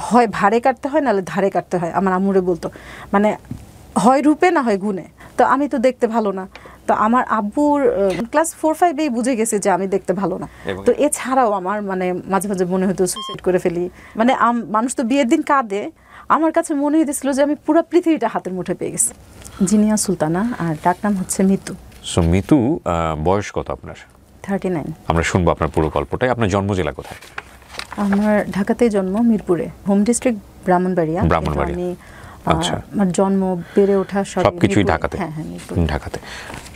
হয় ভারে কাটতে হয় নাহলে ধারে কাটতে হয়, আমার আম্মুরে বলতো, মানে হয় রূপে না হয় গুণে। তো আমি তো দেখতে ভালো না, তো আমার আব্বুর ক্লাস 4-5 বুঝে গেছে যে আমি দেখতে ভালো না। তো এছাড়াও আমার মানে মাঝে মাঝে মনে হতো সুইসাইড করে ফেলি, মানে মানুষ তো বিয়ের দিন কাঁদে, আমার কাছে মনে হইতেছিল যে আমি পুরো পৃথিবীটা হাতের মুঠোয় পেয়ে গেছি। জিনিয়া সুলতানা, আর ডাক নাম হচ্ছে মিতু। সো মিতু, বয়স কত আপনার? 39। আমরা শুনবো আপনার পুরো গল্পটাই। আপনার জন্ম জেলা কোথায়? আমার ঢাকাতেই জন্ম, মিরপুরে, হোম ডিস্ট্রিক্ট ব্রাহ্মণবাড়িয়া। আমি আমার জন্ম বেড়ে ওঠা সবকিছুই ঢাকাতে। হ্যাঁ, ঢাকাতে।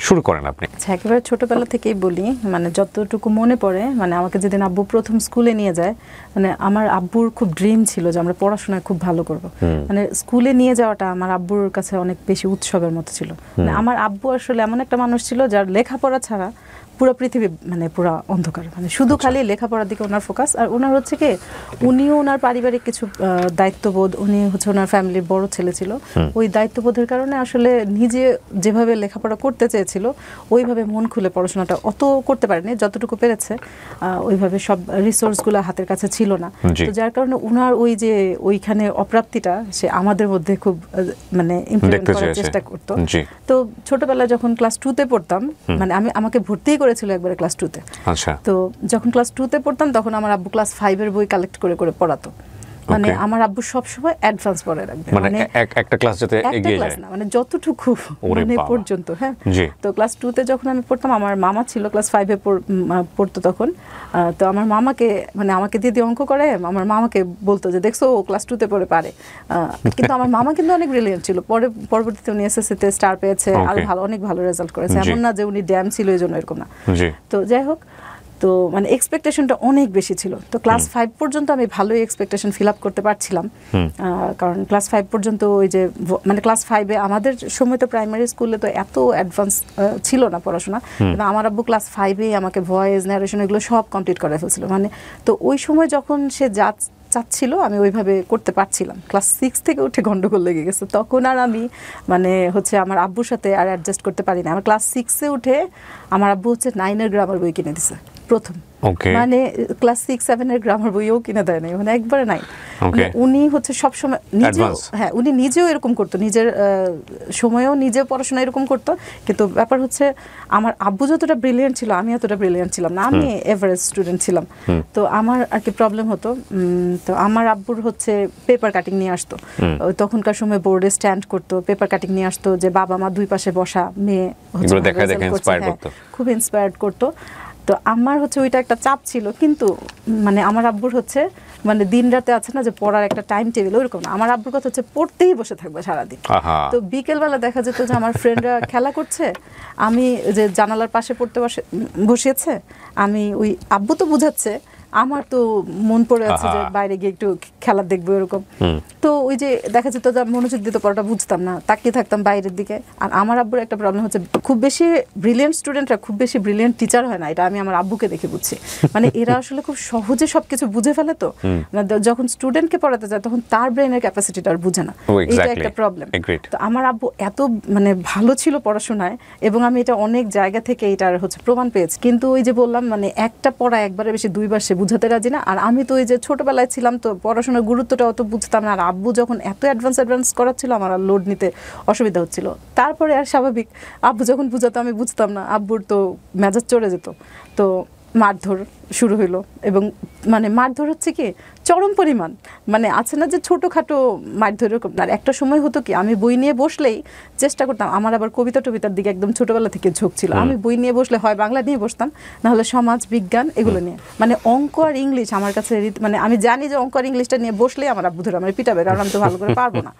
শুরু করেন আপনি। একেবারে ছোটবেলা থেকেই বলি, মানে যতটুকু মনে পড়ে, মানে আমাকে যেদিন আব্বু প্রথম স্কুলে নিয়ে যায়, মানে আমার আব্বুর খুব ড্রিম ছিল যে আমরা পড়াশোনায় খুব ভালো করব। মানে স্কুলে নিয়ে যাওয়াটা আমার আব্বুর কাছে অনেক বেশি উৎসবের মতো ছিল। মানে আমার আব্বু আসলে এমন একটা মানুষ ছিল যার লেখাপড়া ছাড়া পুরো পৃথিবী মানে পুরো অন্ধকার, মানে শুধু খালি লেখাপড়ার দিকে ওনার ফোকাস। আর ওনার হচ্ছে কি, উনিও ওনার পারিবারিক কিছু দায়িত্ববোধ, উনি হচ্ছে ওনার ফ্যামিলির বড় ছেলে ছিল, ওই দায়িত্ববোধের কারণে আসলে নিজে যেভাবে লেখাপড়া করতে চেয়েছিল ওইভাবে মন খুলে পড়াশোনাটা অত করতে পারেনি, যতটুকু পেরেছে ওইভাবে সব রিসোর্সগুলো হাতের কাছে ছিল না। তো যার কারণে ওনার ওই যে ওইখানে অপ্রাপ্তিটা সে আমাদের মধ্যে খুব মানে ইমপ্লিমেন্ট করার চেষ্টা করতো। তো ছোটবেলায় যখন ক্লাস 2-তে পড়তাম, মানে আমাকে ভর্তি করেছিল একবারে ক্লাস 2-তে। আচ্ছা। তো যখন ক্লাস 2-তে পড়তাম তখন আমার আব্বু ক্লাস 5-এর বই কালেক্ট করে করে পড়াতো। মানে আমার আব্বু সব সময় অ্যাডভান্স পড়ে রাখবে, মানে একটা ক্লাস যাতে এগিয়ে যায়, না মানে যতটুকু মানে পর্যন্ত। হ্যাঁ, তো ক্লাস 2-তে যখন আমি পড়তাম, আমার মামা ছিল ক্লাস 5-এ পড়তো তখন। তো আমার মামাকে, মানে আমাকে দিদি অঙ্ক করে, আমার মামাকে বলতো যে দেখছো ও ক্লাস 2-তে পড়ে পারে। কিন্তু আমার মামা কিন্তু অনেক ব্রিলিয়েন্ট ছিল, পরবর্তীতে উনি এসএসসিতে স্টার পেয়েছে, আর অনেক ভালো রেজাল্ট করেছে, এমন না যে উনি ড্যাম ছিল এই জন্য, এরকম না। তো যাই হোক, তো মানে এক্সপেকটেশনটা অনেক বেশি ছিল। তো ক্লাস 5 পর্যন্ত আমি ভালোই এক্সপেকটেশন ফিল আপ করতে পারছিলাম, কারণ ক্লাস 5 পর্যন্ত ওই যে মানে ক্লাস 5-এ আমাদের সময় তো প্রাইমারি স্কুলে তো এত অ্যাডভান্স ছিল না পড়াশোনা, কিন্তু আমার আব্বু ক্লাস 5-এ আমাকে ভয়েস, ন্যারেশন এগুলো সব কমপ্লিট করে ফেলছিল। মানে তো ওই সময় যখন সে চাচ্ছিল আমি ওইভাবে করতে পারছিলাম। ক্লাস 6 থেকে উঠে গন্ডগোল লেগে গেছে, তখন আর আমি মানে হচ্ছে আমার আব্বুর সাথে আর অ্যাডজাস্ট করতে পারি না। আমার ক্লাস 6-এ উঠে আমার আব্বু হচ্ছে 9-এর গ্রামার বই কিনে দিছে প্রথম। মানে ক্লাস 6-7-এর গ্রামার বইও কিনে দেয় নাই, মানে একবারে নাই। উনি হচ্ছে সবসময় নিজেও, হ্যাঁ উনি নিজেও এরকম করতো, নিজের সময়েও নিজে পড়াশোনা এরকম করতো। কিন্তু ব্যাপার হচ্ছে আমার আব্বু যতটা ব্রিলিয়েন্ট ছিল আমি এতটা ব্রিলিয়েন্ট ছিলাম না, আমি এভারেজ স্টুডেন্ট ছিলাম। তো আমার আর কি প্রবলেম হতো, তো আমার আব্বুর হচ্ছে পেপার কাটিং নিয়ে আসতো, তখনকার সময় বোর্ডে স্ট্যান্ড করতো, পেপার কাটিং নিয়ে আসতো, যে বাবা মা দুই পাশে বসা, মেয়ে হচ্ছে খুব ইন্সপায়ার্ড করতো। তো আমার হচ্ছে ওইটা একটা চাপ ছিল, কিন্তু মানে আমার আব্বুর হচ্ছে মানে দিন রাতে আছে না যে পড়ার একটা টাইম টেবিল, ওইরকম না। আমার আব্বুর কথা হচ্ছে পড়তেই বসে থাকবে সারাদিন। তো বিকেলবেলা দেখা যেত যে আমার ফ্রেন্ডরা খেলা করছে, আমি যে জানালার পাশে পড়তে বসেছে, আমি ওই আব্বু তো বুঝাচ্ছে, আমার তো মন পড়ে আছে যে বাইরে গিয়ে একটু খেলা দেখবো এরকম। তো ওই যে দেখা যেত যে মনোযোগ দিতে পড়াটা বুঝতাম না, তাকিয়ে থাকতাম বাইরের দিকে। আর আমার আব্বুর একটা প্রবলেম হচ্ছে, খুব বেশি ব্রিলিয়েন্ট স্টুডেন্টরা খুব বেশি ব্রিলিয়েন্ট টিচার হয় না, এটা আমি আমার আব্বুকে দেখে বুঝছি। মানে এরা আসলে খুব সহজে সবকিছু বুঝে ফেলে, তো যখন স্টুডেন্টকে পড়াতে যায় তখন তার ব্রেনের ক্যাপাসিটিটা আর বুঝে না, এটা একটা প্রবলেম। তো আমার আব্বু এত মানে ভালো ছিল পড়াশোনায়, এবং আমি এটা অনেক জায়গা থেকে এটার হচ্ছে প্রমাণ পেয়েছি। কিন্তু ওই যে বললাম, মানে একটা পড়া একবারে বেশি দুইবার সে বুঝাতে রাজি না। আর আমি তো ওই যে ছোটবেলায় ছিলাম, তো পড়াশোনার গুরুত্বটা অত বুঝতাম না। আর আব্বু যখন এত অ্যাডভান্স করাচ্ছিল, আমার আর লোড নিতে অসুবিধা হচ্ছিল। তারপরে আর স্বাভাবিক, আব্বু যখন বুঝাতো আমি বুঝতাম না, আব্বুর তো মেজাজ চড়ে যেত, তো মারধর শুরু হইলো। এবং মানে মারধর হচ্ছে কি চরম পরিমাণ, মানে আছে না যে ছোটোখাটো মারধর এরকম। আর একটা সময় হতো কি, আমি বই নিয়ে বসলেই চেষ্টা করতাম, আমার আবার কবিতা টবিতার দিকে একদম ছোটোবেলা থেকে ঝোঁক ছিল, আমি বই নিয়ে বসলে হয় বাংলা নিয়ে বসতাম, নাহলে সমাজ বিজ্ঞান এগুলো নিয়ে। মানে অঙ্ক আর ইংলিশ আমার কাছে, মানে আমি জানি যে অঙ্ক আর ইংলিশটা নিয়ে বসলেই আমার আব্বু ধরে আমার পিটাবে, কারণ আমি তো ভালো করে পারবো না।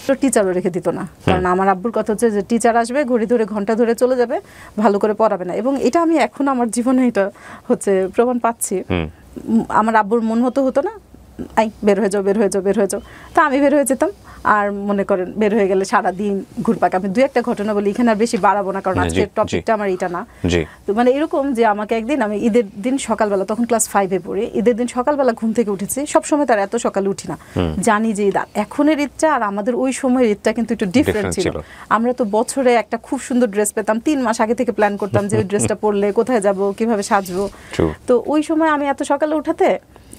তো টিচারও রেখে দিত না, কারণ আমার আব্বুর কথা হচ্ছে যে টিচার আসবে, ঘড়ি ধরে ঘন্টা ধরে চলে যাবে, ভালো করে পড়াবে না। এবং এটা আমি এখন আমার জীবনে এটা হচ্ছে প্রমাণ পাচ্ছি। আমার আব্বুর মন হতো না, আই বের হয়ে যাও। তা আমি বের হয়ে যেতাম, আর মনে করেন বের হয়ে গেলে সারাদিন ঘুরপাক। আমি দুই একটা ঘটনা বলি, এখানে আর বেশি বাড়াবো না, কারণ আজকের টপিকটা আমার এটা না। তো মানে এরকম যে আমাকে একদিন, আমি ঈদের দিন সকালবেলা, তখন ক্লাস 5-এ পড়ি, ঈদের দিন সকালবেলা ঘুম থেকে উঠেছি। সবসময় তার এত সকালে উঠি না, জানি যে ঈদ। এখনের ঈদটা আর আমাদের ওই সময়ের ঈদটা কিন্তু একটু ডিফারেন্ট ছিল। আমরা তো বছরে একটা খুব সুন্দর ড্রেস পেতাম, 3 মাস আগে থেকে প্ল্যান করতাম যে ওই ড্রেসটা পরলে কোথায় যাব, কিভাবে সাজবো। তো ওই সময় আমি এত সকালে উঠাতে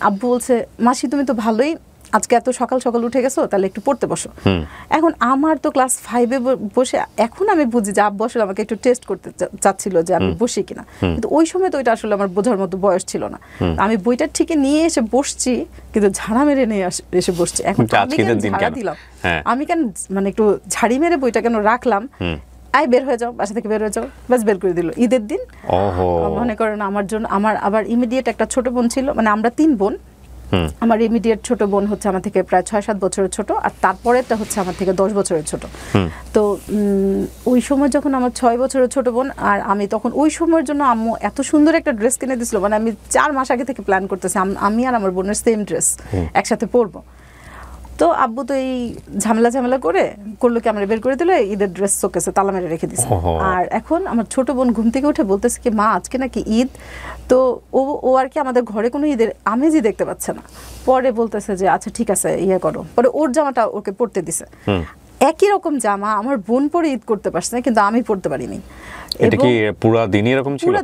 আব্বু বলছে, মাসি তুমি তো ভালোই আজকে এত সকাল সকাল উঠে গেছো, তাহলে একটু পড়তে বসো। এখন আমার তো ক্লাস 5-এ বসে, এখন আমি বুঝি যে আব্বু আসলে আমাকে একটু টেস্ট করতে চাচ্ছিল যে আমি বসি কিনা, কিন্তু ওই সময় তো এটা আসলে আমার বোঝার মতো বয়স ছিল না। আমি বইটা ঠিকই নিয়ে এসে বসছি, কিন্তু ঝাড়া মেরে নিয়ে এসে বসছি। এখন আমি কেন ঝাড়া দিলাম, আমি কেন মানে একটু ঝাড়ি মেরে বইটা কেন রাখলাম, আই বের হয়ে যাও, বাসা থেকে বের হয়ে যাও, বাস বের করে দিল ঈদের দিন। মনে করেন আমার জন্য, আমার আবার ইমিডিয়েট একটা ছোট বোন ছিল, মানে আমরা 3 বোন। আমার ইমিডিয়েট ছোট বোন হচ্ছে আমার থেকে প্রায় 6-7 বছরের ছোট, আর তারপরেরটা হচ্ছে আমার থেকে 10 বছরের ছোট। তো ওই সময় যখন আমার 6 বছরের ছোট বোন আর আমি, তখন ওই সময়ের জন্য আম্মু এত সুন্দর একটা ড্রেস কিনে দিয়েছিল, মানে আমি 4 মাস আগে থেকে প্ল্যান করতেছি আমি আর আমার বোনের সেম ড্রেস একসাথে পরবো। তো আব্বু তো এই ঝামেলা করলো কি, আমরা বের করে দিল, ঈদের ড্রেস শোকেসে তালা মেরে রেখে দিছে। আর এখন আমার ছোট বোন ঘুম থেকে উঠে বলতেছে কি, মা আজকে নাকি ঈদ। তো ও আর কি আমাদের ঘরে কোনো ঈদের আমেজই দেখতে পাচ্ছে না। পরে বলতেছে যে আচ্ছা ঠিক আছে ইয়ে করো, পরে ওর জামাটা ওকে পরতে দিছে। একই রকম জামা আমার বোন পরে ঈদ করতে পারছে না, কিন্তু আমি পরতে পারিনি। এটা কি পুরো দিন এরকম ছিল?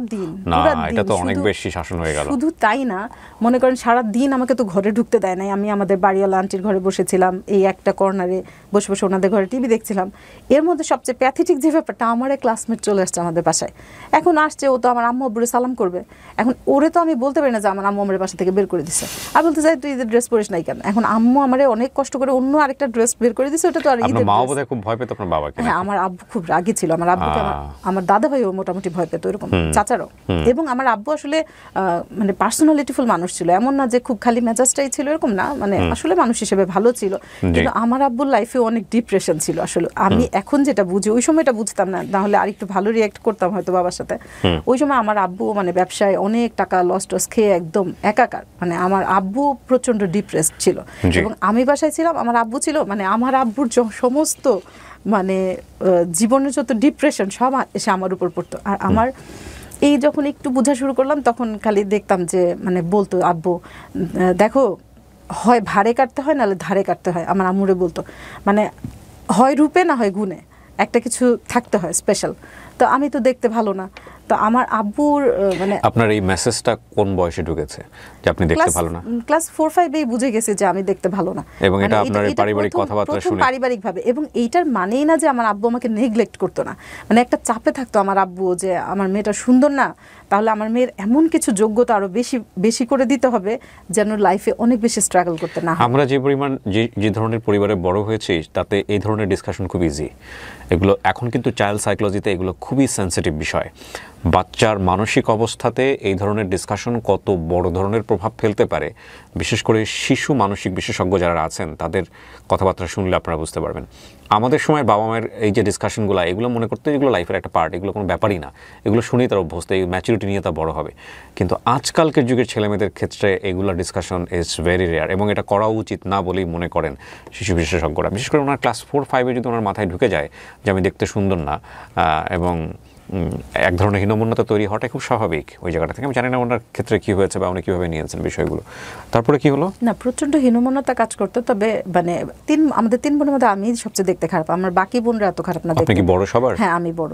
না, এটা তো অনেক বেশি শাসন হয়ে গেল। শুধু তাই না, মনে করেন সারা দিন আমাকে তো ঘরে ঢুকতে দেয় নাই। আমি আমাদের বাড়িওয়ালা আন্টির ঘরে বসেছিলাম, এই একটা কর্নারে বসে বসে ওনাদের ঘরে টিভি দেখছিলাম। এর মধ্যে সবচেয়ে প্যাথেটিক যে ব্যাপারটা, আমার এক ক্লাসমেট চলে আসছে আমাদের বাসায়। এখন আসছে, ও তো আমার আম্মু আব্বুরে সালাম করবে। এখন ওরে তো আমি বলতে পারি না যে আমার আম্মু আমার বাসা থেকে বের করে দিছে। আর বলতে চাই তুই ঈদের ড্রেস পরিস নাই কেন? এখন আম্মু আমারে অনেক কষ্ট করে অন্য আরেকটা ড্রেস বের করে দিছে, ওটা তো আর ঈদের। মা বোধহয় খুব ভয় পেত আপনার বাবাকে? হ্যাঁ, আমার আব্বু খুব রাগী ছিল। আমার আব্বুকে আমার দাদা ভাইও মোটামুটি ভয় পেত, এরকম চাচারও। এবং আমার আব্বু আসলে মানে পার্সোনালিটিফুল মানুষ ছিল, এমন না যে খুব খালি মেজাজটাই ছিল, এরকম না, মানে আসলে মানুষ হিসেবে ভালো ছিল। কিন্তু আমার আব্বুর লাইফে অনেক ডিপ্রেশন ছিল আসলে। আমি এখন যেটা বুঝি, ওই সময়টা বুঝতাম না, না হলে আরেকটু ভালো রিঅ্যাক্ট করতাম হয়তো বাবার সাথে। ওই সময় আমার আব্বু মানে ব্যবসায় অনেক টাকা লস টস খেয়ে একদম একাকার, মানে আমার আব্বু প্রচন্ড ডিপ্রেসড ছিল। এবং আমি বাসায় ছিলাম, আমার আব্বু ছিল, মানে আমার আব্বুর সমস্ত মানে জীবনের যত ডিপ্রেশন সব এসে আমার উপর পড়তো। আর আমার এই যখন একটু বোঝা শুরু করলাম, তখন খালি দেখতাম যে মানে বলতো আব্বু, দেখো হয় ভারে কাটতে হয়, নাহলে ধারে কাটতে হয়। আমার আম্মুরে বলতো, মানে হয় রূপে না হয় গুণে, একটা কিছু থাকতে হয় স্পেশাল। তো আমি তো দেখতে ভালো না। তো আমার আব্বুর মানে, আপনার এই মেসেজটা কোন বয়সে ঢুকেছে যে আপনি দেখতে ভালো না? ক্লাস 4-5 বুঝে গেছি যে আমি দেখতে ভালো না। এবং এটা আপনার পারিবারিক কথাবার্তা শুনে পারিবারিক ভাবে। এবং এইটার মানেই না যে আমার আব্বু আমাকে নেগলেক্ট করতো না, মানে একটা চাপে থাকতো আমার আব্বু যে আমার মেয়েটা সুন্দর না, তাহলে আমার মেয়ের এমন কিছু যোগ্যতা আরো বেশি করে দিতে হবে যেন লাইফে অনেক বেশি স্ট্রাগল করতে না হয়। আমরা যে পরিমাণ যে ধরনের পরিবারে বড় হয়েছি, তাতে এই ধরনের ডিসকাশন খুব ইজি। এগুলো এখন কিন্তু চাইল্ড সাইকোলজিতে এগুলো খুবই সেন্সিটিভ বিষয়। বাচ্চার মানসিক অবস্থাতে এই ধরনের ডিসকাশন কত বড় ধরনের প্রভাব ফেলতে পারে, বিশেষ করে শিশু মানসিক বিশেষজ্ঞ যারা আছেন তাদের কথাবার্তা শুনলে আপনারা বুঝতে পারবেন। আমাদের সময় বাবা মায়ের এই যে ডিসকাশনগুলো, এগুলো মনে করতে এগুলো লাইফের একটা পার্ট, এগুলো কোনো ব্যাপারই না, এগুলো শুনেই তারা অভ্যস্ত, এই ম্যাচুরিটি নিয়ে তা বড় হবে। কিন্তু আজকালকের যুগের ছেলেমেয়েদের ক্ষেত্রে এগুলো ডিসকাশন ইজ ভেরি রেয়ার, এবং এটা করা উচিত না বলেই মনে করেন শিশু বিশেষজ্ঞরা। বিশেষ করে ওনার ক্লাস 4-5 যদি ওনার মাথায় ঢুকে যায় যে আমি দেখতে সুন্দর না, এবং এক ধরনের হীনমন্যতা তৈরি হওয়াটা খুব স্বাভাবিক ওই জায়গাটা থেকে। আমি জানি না ওনার ক্ষেত্রে কি হয়েছে বা উনি কীভাবে নিয়েছেন বিষয়গুলো। তারপরে কি হলো? না, প্রচন্ড হীনমন্যতা কাজ করতো। তবে মানে আমাদের 3 বোনের মধ্যে আমি সবচেয়ে দেখতে খারাপ, আমার বাকি বোনরা এত খারাপ না। আপনি কি বড় সবার? হ্যাঁ, আমি বড়।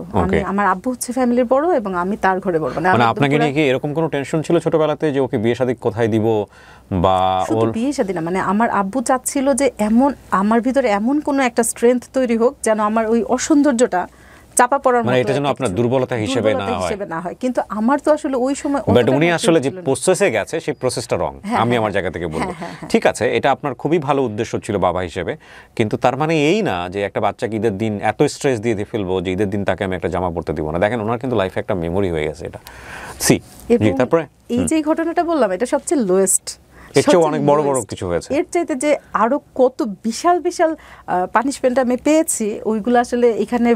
আমার আব্বু হচ্ছে ফ্যামিলির বড় এবং আমি তার ঘরে বড়। মানে আপনাকে নিয়ে কি এরকম কোনো টেনশন ছিল ছোটবেলাতে যে ওকে বিয়ে শাদী কোথায় দিব? বা শুধু বিয়ে শাদী না, মানে আমার আব্বু চাচ্ছিল যে এমন আমার ভিতরে এমন কোনো একটা স্ট্রেংথ তৈরি হোক যেন আমার ওই অসৌন্দর্যটা চাপা পড়ার মতো, মানে এটা যেন আপনার দুর্বলতা হিসেবে না হয়। কিন্তু আমার তো আসলে ওই সময়, বাট উনি আসলে যে প্রসেসে গেছে সেই প্রসেসটা রং, আমি আমার জায়গা থেকে বলবো। ঠিক আছে, এটা আপনার খুবই ভালো উদ্দেশ্য ছিল বাবা হিসেবে, কিন্তু তার মানে এই না যে একটা বাচ্চাকে ঈদের দিন এত স্ট্রেস দিয়ে ফেলবো যে ঈদের দিন তাকে আমি একটা জামা পরতে দিব না। দেখেন, ওনার কিন্তু লাইফে একটা মেমোরি হয়ে গেছে এটা। তারপরে এই যে ঘটনাটা বললাম, এটা সবচেয়ে লোয়েস্ট। এর চেয়ে অনেক বড় বড় কিছু হয়েছে। এর চাইতে যে আরো কত বিশাল বিশাল পানিশমেন্ট আমি পেয়েছি, ওইগুলো আসলে এখানে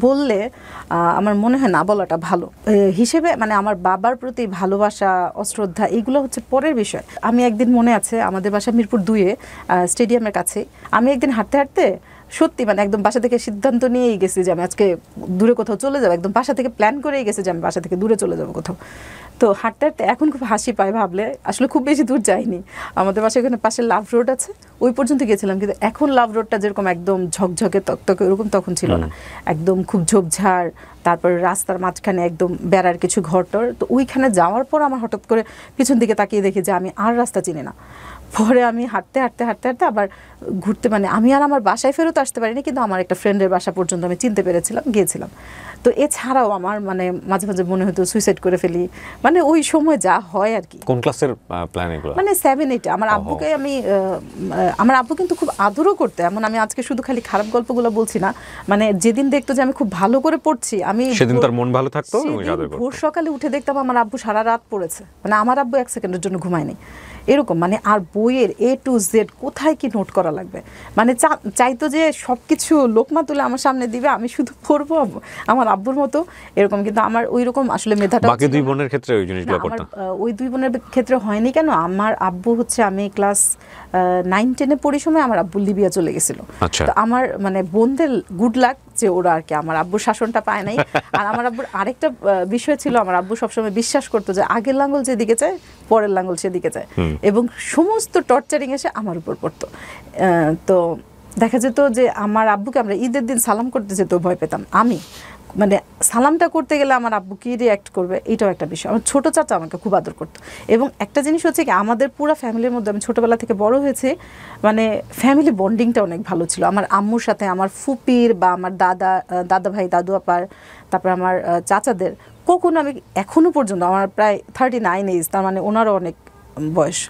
বললে আমার মনে হয় না বলাটা ভালো হিসেবে। মানে আমার বাবার প্রতি ভালোবাসা, অশ্রদ্ধা, এগুলো হচ্ছে পরের বিষয়। আমি একদিন মনে আছে, আমাদের বাসা মিরপুর 2-এ স্টেডিয়ামের কাছে, আমি একদিন হাঁটতে হাঁটতে সত্যি মানে একদম বাসা থেকে সিদ্ধান্ত নিয়েই গেছি যে আমি আজকে দূরে কোথাও চলে যাবো, একদম বাসা থেকে প্ল্যান করেই গেছি যে আমি বাসা থেকে দূরে চলে যাবো কোথাও। তো হাঁটতে হাঁটতে এখন খুব হাসি পায় ভাবলে, আসলে খুব বেশি দূর যাইনি। আমাদের বাসায় এখানে পাশে লাভ রোড আছে, ওই পর্যন্ত গেছিলাম। কিন্তু এখন লাভ রোডটা যেরকম একদম ঝকঝকে তকতকে, ওরকম তখন ছিল না, একদম খুব ঝোপঝাড়। তারপরে রাস্তার মাঝখানে একদম বেড়ার কিছু ঘরটর। তো ওইখানে যাওয়ার পর আমার হঠাৎ করে পিছন দিকে তাকিয়ে দেখি যে আমি আর রাস্তা চিনি না। পরে আমি হাঁটতে হাঁটতে হাঁটতে হাঁটতে আবার ঘুরতে, মানে আমি আর আমার বাসায় ফেরত আসতে পারিনি, কিন্তু আমার একটা ফ্রেন্ডের বাসা পর্যন্ত আমি চিনতে পেরেছিলাম, গিয়েছিলাম। তো এছাড়াও আমার মানে মাঝে মাঝে মনে হতো সুইসাইড করে ফেলি, মানে ওই সময় যা হয় আর কি। কোন ক্লাসের প্ল্যান এগুলো? মানে 7-8। আমার আব্বুকে আমি আমার আব্বু কিন্তু খুব আদরও করতে, এমন আমি আজকে শুধু খালি খারাপ গল্পগুলো বলছি না, মানে যেদিন দেখতো যে আমি খুব ভালো করে পড়ছি, আমি সেদিন তার মন ভালো থাকতো, ভোর সকালে উঠে দেখতাম আমার আব্বু সারা রাত পড়েছে, মানে আমার আব্বু 1 সেকেন্ডের জন্য ঘুমায়নি এরকম। মানে আর বইয়ের A to Z কোথায় কি নোট করা লাগবে, মানে চাইতো যে সবকিছু লোকমা তুলে আমার সামনে দিবে, আমি শুধু পড়বো আমার আব্বুর মতো এরকম। কিন্তু আমার ওই রকম আসলে মেধাটা বাকি 2 বোনের ক্ষেত্রে ওই জিনিসগুলো করতাম। ওই 2 বোনের ক্ষেত্রে হয়নি কেন, আমার আব্বু হচ্ছে আমি ক্লাস 9-10-এ পড়ি সময় আমার আব্বু লিবিয়া চলে গেছিল। তো আমার মানে বোনদের গুড লাক যে ওরা আর কি আমার আব্বুর শাসনটা পায় নাই। আর আমার আব্বুর আরেকটা বিষয় ছিল, আমার আব্বু সবসময় বিশ্বাস করতো যে আগের লাঙ্গল যেদিকে যায় পরের লাঙ্গল সেদিকে যায়, এবং সমস্ত টর্চারিং এসে আমার উপর পড়তো। তো দেখা যেত যে আমার আব্বুকে আমরা ঈদের দিন সালাম করতে যেতেও ভয় পেতাম। আমি মানে সালামটা করতে গেলে আমার আব্বু কী রিয়াক্ট করবে এটাও একটা বিষয়। আমার ছোটো চাচা আমাকে খুব আদর করতো। এবং একটা জিনিস হচ্ছে কি, আমাদের পুরো ফ্যামিলির মধ্যে আমি ছোটোবেলা থেকে বড় হয়েছি, মানে ফ্যামিলি বন্ডিংটা অনেক ভালো ছিল। আমার আম্মুর সাথে আমার ফুপির বা আমার দাদা ভাই দাদু আপার, তারপর আমার চাচাদের কখনো আমি এখনও পর্যন্ত আমার প্রায় 39 এজ, তার মানে ওনারও অনেক বয়স,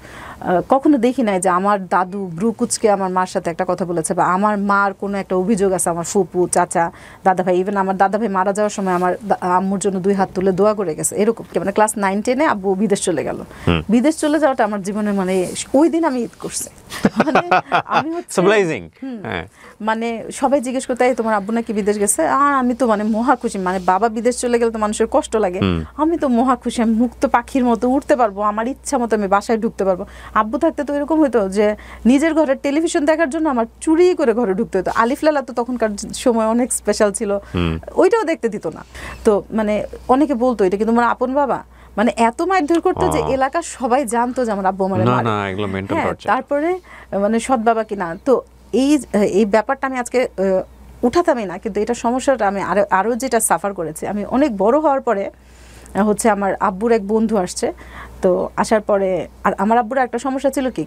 কখনো দেখি নাই যে আমার দাদু ব্রু কুচকে আমার মার সাথে একটা কথা বলেছে, বা আমার মার কোনো একটা অভিযোগ আছে আমার ফুপু চাচা দাদা ভাই, ইভেন আমার দাদা ভাই মারা যাওয়ার সময় আমার আম্মুর জন্য 2 হাত তুলে দোয়া করে গেছে এরকম। মানে ক্লাস 9-10-এ আব্বু বিদেশ চলে গেল। বিদেশ চলে যাওয়াটা আমার জীবনে মানে ওই দিন আমি ঈদ করছি, মানে আমি হচ্ছে মানে সবাই জিজ্ঞেস করতে তোমার আব্বু নাকি বিদেশ গেছে, আর আমি তো মানে মহা খুশি, মানে বাবা বিদেশ চলে গেলে তো মানুষের কষ্ট লাগে, আমি তো মহা খুশি, আমি মুক্ত পাখির মতো উঠতে পারবো, আমার ইচ্ছা মতো আমি বাসায় ঢুকতে পারবো। আব্বু থাকতে তো এরকম হতো যে নিজের ঘরের টেলিভিশন দেখার জন্য আমার চুরি করে ঘরে ঢুকতে হতো। আলিফ লালা তো তখনকার সময় অনেক স্পেশাল ছিল, ওইটাও দেখতে দিত না। তো মানে অনেকে বলতো এটা কিন্তু আমার আপন বাবা, মানে এত মারধর করতো যে এলাকার সবাই জানতো যে আমার আব্বু মানে তারপরে মানে সৎ বাবা কিনা। তো এই ব্যাপারটা আমি আজকে উঠাতামই না, কিন্তু এটা সমস্যাটা আমি আরও যেটা সাফার করেছি, আমি অনেক বড় হওয়ার পরে হচ্ছে আমার আব্বুর এক বন্ধু আসছে। তো আসার পরে আর আমার আব্বুর একটা সমস্যা ছিল কি,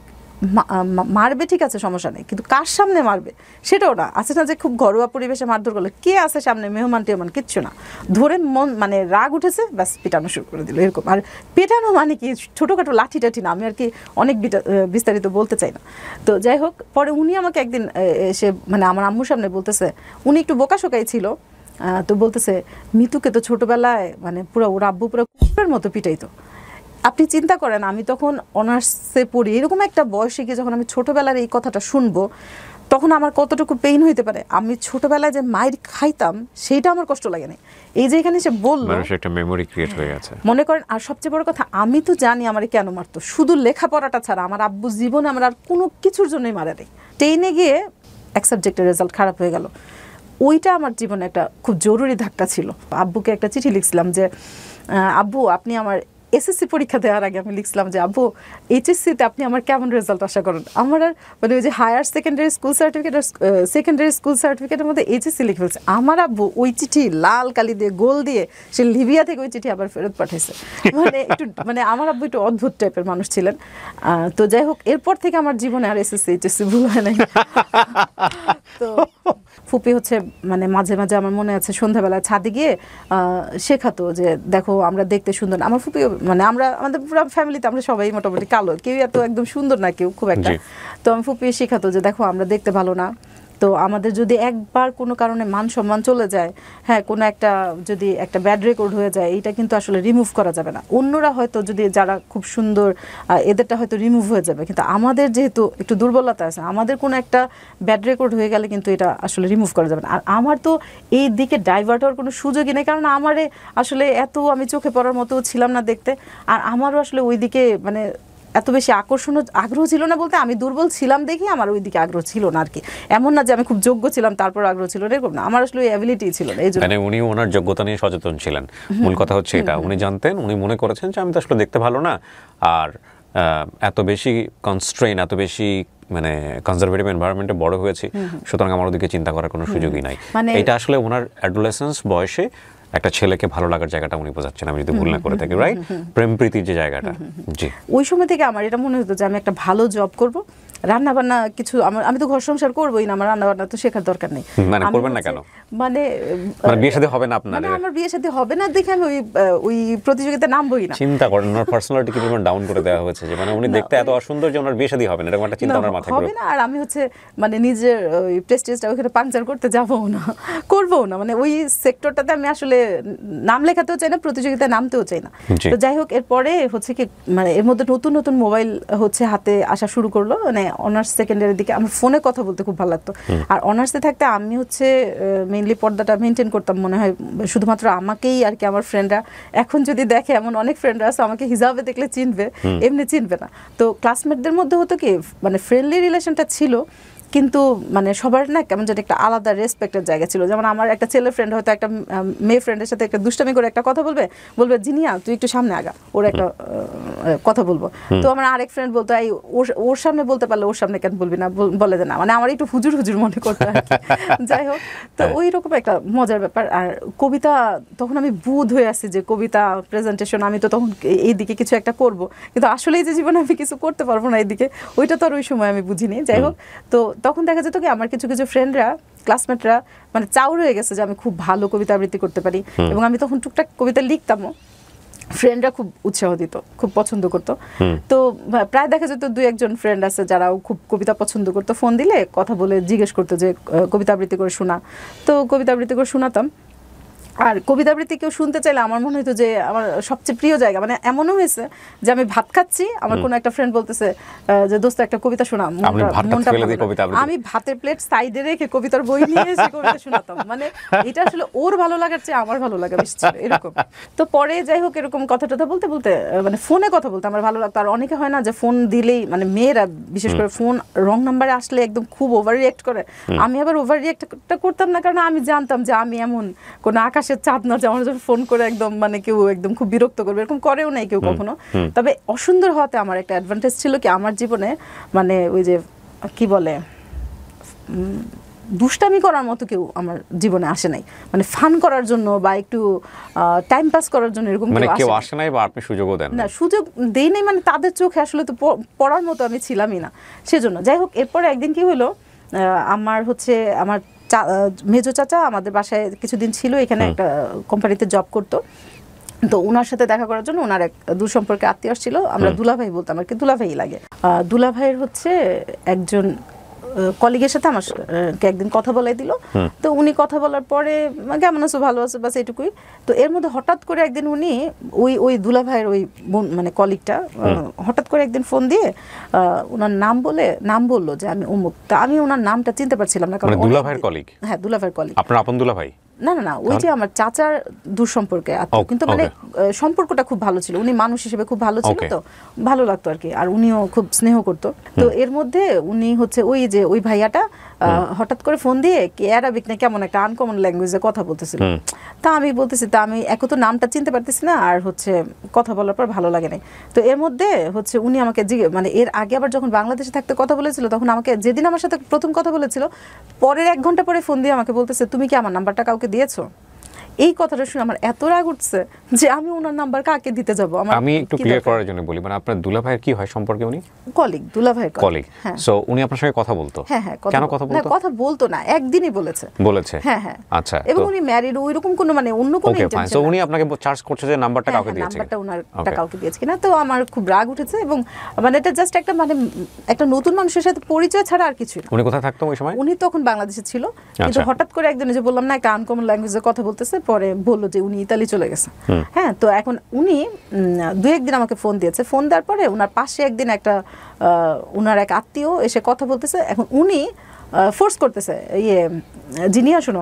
মারবে ঠিক আছে সমস্যা নেই, কিন্তু কার সামনে মারবে সেটাও না। আছে না যে খুব ঘরোয়া পরিবেশে মারধর করলো, কে আছে সামনে, মেহমান টেহমান কিচ্ছু না, ধরে মন মানে রাগ উঠেছে ব্যাস পেটানো শুরু করে দিল এরকম। আর পেটানো মানে কি ছোটোখাটো লাঠি টাঠি না, আমি আর কি অনেক বিস্তারিত বলতে চাই না। তো যাই হোক, পরে উনি আমাকে একদিন এসে মানে আমার আম্মুর সামনে বলতেছে, উনি একটু বোকাশোকাই ছিল, তো বলতেছে মিতুকে তো ছোটোবেলায় মানে পুরো ওর আব্বু পুরো কুকুরের মতো পিটাইতো। আপনি চিন্তা করেন আমি তখন অনার্সে পড়ি, এরকম একটা বয়সে গিয়ে যখন আমি ছোটোবেলার এই কথাটা শুনবো তখন আমার কতটুকু পেইন হইতে পারে। আমি ছোটোবেলায় যে মায়ের খাইতাম সেইটা আমার কষ্ট লাগে না, এই যে এখানে সে বললো একটা মেমোরি ক্রিয়েট হয়ে গেছে মনে করেন। আর সবচেয়ে বড় কথা, আমি তো জানি আমারে কেন মারতো, শুধু লেখাপড়াটা ছাড়া আমার আব্বু জীবনে আমার আর কোনো কিছুর জন্যই মারে নেই। 10-এ গিয়ে এক সাবজেক্টের রেজাল্ট খারাপ হয়ে গেল, ওইটা আমার জীবনে একটা খুব জরুরি ধাক্কা ছিল। আব্বুকে একটা চিঠি লিখছিলাম যে আব্বু আপনি আমার এসএসসি পরীক্ষা দেওয়ার আগে আমি লিখছিলাম যে আব্বু এইচএসসিতে আপনি আমার কেমন রেজাল্ট আশা করেন। আমার আর মানে ওই যে হায়ার সেকেন্ডারি স্কুল সার্টিফিকেট আর সেকেন্ডারি স্কুল সার্টিফিকেটের মধ্যে এইচএসসি লিখে ফেলছে। আমার আব্বু ওই চিঠি লাল কালি দিয়ে গোল দিয়ে সে লিবিয়া থেকে ওই চিঠি আবার ফেরত পাঠাইছে। মানে একটু মানে আমার আব্বু একটু অদ্ভুত টাইপের মানুষ ছিলেন। তো যাই হোক, এরপর থেকে আমার জীবনে আর এসএসসি এইচএসসি ভুল হয় নাই। তো ফুপি হচ্ছে মানে মাঝে মাঝে আমার মনে আছে সন্ধ্যাবেলা ছাদে গিয়ে শেখাতো যে দেখো আমরা দেখতে সুন্দর। আমার ফুপি মানে আমরা আমাদের পুরো ফ্যামিলিতে আমরা সবাই মোটামুটি কালো, কেউ এত একদম সুন্দর না কেউ খুব একটা। তো আমি ফুপি শেখাতো যে দেখো আমরা দেখতে ভালো না, তো আমাদের যদি একবার কোনো কারণে মান সম্মান চলে যায়, হ্যাঁ কোনো একটা যদি একটা ব্যাড রেকর্ড হয়ে যায়, এটা কিন্তু আসলে রিমুভ করা যাবে না। অন্যরা হয়তো যদি যারা খুব সুন্দর এদেরটা হয়তো রিমুভ হয়ে যাবে, কিন্তু আমাদের যেহেতু একটু দুর্বলতা আছে, আমাদের কোনো একটা ব্যাড রেকর্ড হয়ে গেলে কিন্তু এটা আসলে রিমুভ করা যাবে না। আর আমার তো এই দিকে ডাইভার্ট হওয়ার কোনো সুযোগই নেই, কারণ আমারে আসলে এত আমি চোখে পড়ার মতো ছিলাম না দেখতে, আর আমারও আসলে ওই দিকে মানে এত বেশি আগ্রহ ছিল না, বলতে আমি দুর্বল ছিলাম দেখি আমার ওই দিকে আগ্রহ ছিল না আর কি। এমন না যে আমি খুব যোগ্য ছিলাম তারপর আগ্রহ ছিল না, এরকম না, আমার আসলে ওই অ্যাবিলিটি ছিল না। এই জন্য মানে উনি ওনার যোগ্যতা নিয়ে সচেতন ছিলেন, মূল কথা হচ্ছে এটা। উনি জানতেন, উনি মনে করেছেন যে আমি তো আসলে দেখতে ভালো না, আর এত বেশি কনস্ট্রেইন, এত বেশি মানে কনজারভেটিভ এনভায়রনমেন্টে বড় হয়েছি, সুতরাং আমার ওদিকে চিন্তা করার কোনো সুযোগই নাই। এটা আসলে ওনার অ্যাডোলেসেন্স বয়সে একটা ছেলেকে ভালো লাগার জায়গাটা উনি বোঝাচ্ছেন, আমি যদি ভুল না করে থাকি, রাইট? প্রেম প্রীতির যে জায়গাটা। জি, ওই সময় থেকে আমার এটা মনে হতো যে আমি একটা ভালো জব করব, রান্না বান্না কিছু আমি তো ঘর সংসার করবোই না, আমার রান্না বান্না তো শেখার দরকার নেই। মানে করবেন না কেন? মানে বিয়ে শাদী হবে না আপনার? আমার বিয়ে শাদী হবে না দেখে আমি ওই প্রতিযোগিতায় নামবই না। চিন্তা করেন ওনার পার্সোনালিটি কি পরিমাণ ডাউন করে দেওয়া হয়েছে, যে মানে উনি দেখতে এত অসুন্দর যে ওনার বিয়ে শাদী হবে না, এরকম একটা চিন্তা ওনার মাথায় হবে না। আর আমি মানে নিজের ওই প্রেস্টিজটা ওখানে পাংচার করতে যাবো না, করবো না। মানে ওই সেক্টরটাতে আমি আসলে নাম লেখাতেও চাই না, প্রতিযোগিতায় নামতেও চাই না। তো যাই হোক, এরপরে কি মানে এর মধ্যে নতুন নতুন মোবাইল হাতে আসা শুরু করলো। মানে অনার্স সেকেন্ড ইয়ারের দিকে আমার ফোনে কথা বলতে খুব ভালো লাগতো। আর অনার্সে থাকতে আমি মেইনলি পর্দাটা মেনটেন করতাম, মনে হয় শুধুমাত্র আমাকেই আর কি। আমার ফ্রেন্ডরা এখন যদি দেখে, এমন অনেক ফ্রেন্ডরা আছে আমাকে হিজাবে দেখলে চিনবে, এমনি চিনবে না। তো ক্লাসমেটদের মধ্যে হতো কি, মানে ফ্রেন্ডলি রিলেশনটা ছিল, কিন্তু মানে সবার না কেমন যেন একটা আলাদা রেসপেক্টের জায়গা ছিল। যেমন আমার একটা ছেলে ফ্রেন্ড হয়তো একটা মেয়ে ফ্রেন্ডের সাথে একটা দুষ্টামি করে একটা কথা বলবে, জিনিয়া তুই একটু সামনে আগা, ওর একটা কথা বলবো। তো আমার আরেক ফ্রেন্ড বলতো, এই ওর সামনে বলতে পারলে ওর সামনে কেন বলবি না, বলে দে না। মানে আমার একটু হুজুর হুজুর মনে করতো আর কি। যাই হোক, তো ওই রকম একটা মজার ব্যাপার। আর কবিতা, তখন আমি বুধ হয়ে আসছি যে কবিতা প্রেজেন্টেশন, আমি তো তখন এইদিকে কিছু একটা করব, কিন্তু আসলে যে জীবনে আমি কিছু করতে পারবো না এইদিকে, ওইটা তো আর ওই সময় আমি বুঝিনি। যাই হোক, তো তখন দেখা যেত কি আমার কিছু কিছু ফ্রেন্ডরা, ক্লাসমেটরা মানে চাউর হয়ে গেছে যে আমি খুব ভালো কবিতা আবৃত্তি করতে পারি, এবং আমি তখন টুকটাক কবিতা লিখতামও। ফ্রেন্ডরা খুব উৎসাহ দিত, খুব পছন্দ করতো। তো প্রায় দেখা যেত 2-1 ফ্রেন্ড আছে যারাও খুব কবিতা পছন্দ করতো, ফোন দিলে কথা বলে জিজ্ঞেস করতো যে কবিতা আবৃত্তি করে শোনা। তো কবিতা আবৃত্তি করে শোনাতাম। আর কবিতা আবৃত্তি কেউ শুনতে চাইলে আমার মনে হতো যে আমার সবচেয়ে প্রিয় জায়গা। মানে এমনও হয়েছে যে আমি ভাত খাচ্ছি, আমার কোনো একটা ফ্রেন্ড বলতেছে যে দোস্ত একটা কবিতা শোনা, আমি ভাতের প্লেট সাইডে রেখে কবিতার বই নিয়ে এসে কবিতা শোনাতাম। মানে এটা আসলে ওর ভালো লাগার চেয়ে আমার ভালো লাগা বেশি ছিল, এরকম। তো পরে যাই হোক, এরকম কথা টথা বলতে বলতে মানে ফোনে কথা বলতে আমার ভালো লাগতো। আর অনেকে হয় না যে ফোন দিলেই, মানে মেয়েরা বিশেষ করে ফোন রং নাম্বারে আসলে একদম খুব ওভার রিয়েক্ট করে। আমি আবার ওভার রিয়েক্টটা করতাম না, কারণ আমি জানতাম যে আমি এমন কোনো আকাশের চাঁদ না যে আমার যখন ফোন করে একদম মানে কেউ একদম খুব বিরক্ত করবে, এরকম করেও নাই কেউ কখনো। তবে অসুন্দর হওয়াতে আমার একটা অ্যাডভান্টেজ ছিল কি, আমার জীবনে মানে ওই যে কি বলে, দুষ্টামি করার মতো কেউ আমার জীবনে আসে নাই। মানে ফান করার জন্য বা একটু টাইম পাস করার জন্য এরকম কেউ আসে নাই, বা আপনি সুযোগও দেন না। সুযোগ দেই নাই, মানে তাদের চোখে আসলে তো পড়ার মতো আমি ছিলামই না, সেজন্য। যাই হোক, এরপরে একদিন কি হলো, আমার আমার মেজো চাচা আমাদের বাসায় কিছুদিন ছিল, এখানে একটা কোম্পানিতে জব করতো। তো ওনার সাথে দেখা করার জন্য ওনার এক দূর সম্পর্কে আত্মীয় আসছিল, আমরা দুলাভাই বলতাম আর কি, দুলাভাই লাগে। দুলাভাইয়ের একজন কলিগের সাথে আমাকে একদিন কথা বলাই দিল। তো উনি কথা বলার পরে কেমন আছো, ভালো আছো, বাস এটুকুই। তো এর মধ্যে হঠাৎ করে একদিন উনি ওই দুলাভাইয়ের ওই মানে কলিগটা হঠাৎ করে একদিন ফোন দিয়ে ওনার নাম বললো যে আমি অমুক। তা আমি ওনার নামটা চিনতে পারছিলাম না, কারণ দুলাভাইয়ের কলিগ। হ্যাঁ, দুলাভাইয়ের কলিগ। আপনার আপন দুলাভাই? না না না, ওই যে আমার চাচার দূর সম্পর্কে আত্মীয়, কিন্তু মানে সম্পর্কটা খুব ভালো ছিল, উনি মানুষ হিসেবে খুব ভালো ছিল, তো ভালো লাগতো আর কি। আর উনিও খুব স্নেহ করতো। তো এর মধ্যে উনি ওই ভাইয়াটা হঠাৎ করে ফোন দিয়ে অ্যারাবিক না কেমন একটা আনকমন ল্যাঙ্গুয়েজে কথা বলতেছিল। তা আমি বলতেছি, তা আমি এক তো নামটা চিনতে পারতেছি না, আর কথা বলার পর ভালো লাগে নাই। তো এর মধ্যে উনি আমাকে মানে এর আগে আবার যখন বাংলাদেশে থাকতে কথা বলেছিল, তখন আমাকে যেদিন আমার সাথে প্রথম কথা বলেছিল, পরের 1 ঘন্টা পরে ফোন দিয়ে আমাকে বলতেছে, তুমি কি আমার নাম্বারটা কাউকে দিয়েছো? এই কথাটা শুনে আমার এত রাগ উঠছে যে আমি ওনার নাম্বার কাকে দিতে যাব। আমি একটু ক্লিয়ার করার জন্য বলি, মানে আপনার দুলাভাইয়ের কি হয় সম্পর্কে? উনি কলিগ, দুলাভাইয়ের কলিগ। সো উনি আপনার সঙ্গে কথা বলতো? হ্যাঁ হ্যাঁ। কেন কথা বলতো? না, কথা বলতো না, একদিনই বলেছে। হ্যাঁ হ্যাঁ। আচ্ছা। এবং উনি ম্যারিড, ওইরকম কোনো মানে অন্য কোনো ইন্টেনশন। সো উনি আপনাকে চার্জ করছে যে নাম্বারটা কাউকে দিয়েছে, নাম্বারটা ওনারটা কাউকে দিয়েছে কিনা। তো আমার খুব রাগ উঠেছে, এবং মানে এটা জাস্ট একটা নতুন মানুষের সাথে পরিচয় ছাড়া আর কিছু না। উনি কোথায় থাকতো ওই সময়? উনি তখন বাংলাদেশে ছিল, কিন্তু হঠাৎ করে একদিন যে বললাম না, একটা আনকমন ল্যাঙ্গুয়েজে কথা বলতেছে, পরে বললো যে উনি ইতালি চলে গেছে। হ্যাঁ, তো এখন উনি 2-1 দিন আমাকে ফোন দিয়েছে। ফোন দেওয়ার পরে ওনার পাশে একদিন ওনার এক আত্মীয় এসে কথা বলতেছে। এখন উনি ফোর্স করতেছে, জিনিয়া শোনো,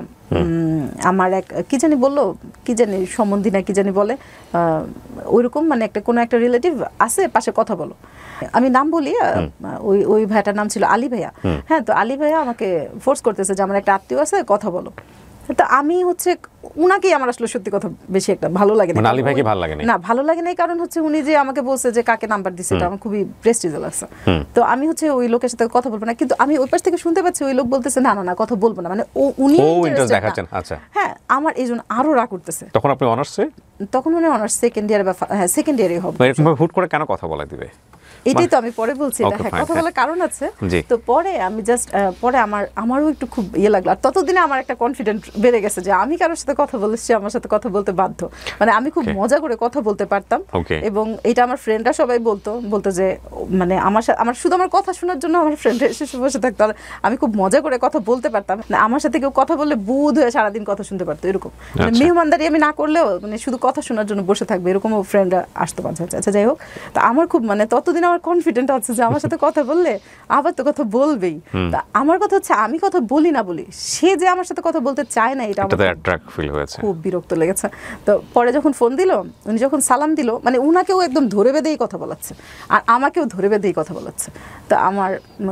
আমার কি জানি বললো, কি জানি সম্বন্ধী না কি জানি বলে, ওইরকম মানে কোনো একটা রিলেটিভ আছে, পাশে কথা বলো। আমি নাম বলি, ওই ভাইটার নাম ছিল আলী ভাইয়া। হ্যাঁ, তো আলী ভাইয়া আমাকে ফোর্স করতেছে যে আমার একটা আত্মীয় আছে, কথা বলো। তো আমি হচ্ছে উনাকেই আমার আসলে সত্যি কথা বেশি একটা ভালো লাগে না। মানে আলী ভাইকে ভালো লাগে না, ভালো লাগে না কারণ হচ্ছে উনি যে আমাকে বলছে যে কাকে নাম্বার দিছে, এটা আমার খুবই প্রেস্টিজ লাগছে। তো আমি হচ্ছে ওই লোকের সাথে কথা বলবো না, কিন্তু আমি ওই পাশ থেকে শুনতে পাচ্ছি ওই লোক বলতেছে না না না কথা বলবো না, মানে উনি ইন্টারেস্ট দেখাচ্ছেন। আচ্ছা, হ্যাঁ, আমার এই জন্য আরো রাগ করতেছে। তখন আপনি অনার্সে? তখন উনি অনার্স সেকেন্ড ইয়ারে বা হ্যাঁ সেকেন্ড ইয়ারে হবে। এরকম হুট করে কেন কথা বলা দিবে? এটাই তো আমি পরে বলছি, এটা হ্যাঁ কথা বলার কারণ আছে। তো পরে আমি জাস্ট পরে আমারও একটু খুব লাগলো, আর ততদিনে আমার একটা কনফিডেন্ট বেড়ে গেছে যে আমি কারোর সাথে কথা বলছি আমার সাথে কথা বলতে বাধ্য, মানে আমি খুব মজা করে কথা বলতে পারতাম। এবং এটা আমার ফ্রেন্ডরা সবাই বলতো যে মানে আমার শুধু আমার কথা শোনার জন্য আমার ফ্রেন্ডরা এসে বসে থাকতো, আর আমি খুব মজা করে কথা বলতে পারতাম। আমার সাথে কেউ কথা বললে বুধ হয়ে সারাদিন কথা শুনতে পারতো, এরকম মানে মেহমানদারি আমি না করলেও মানে শুধু কথা শোনার জন্য বসে থাকবে এরকমও ফ্রেন্ডরা আসতো মাঝে মাঝে। আচ্ছা যাই হোক, তো আমার খুব মানে ততদিন আমার কনফিডেন্ট আছে যে আমার সাথে কথা বললে আবার তো কথা বলবেই। তা আমার কথা হচ্ছে আমি কথা বলি না বলি, সে যে আমার সাথে কথা বলতে চায় না, এটা আমার খুব বিরক্ত লেগেছে। তো পরে যখন ফোন দিল, উনি যখন সালাম দিল, মানে উনাকেও একদম ধরে বেঁধেই কথা বলাচ্ছে আর আমাকেও ধরে বেঁধেই কথা বলাচ্ছে। তো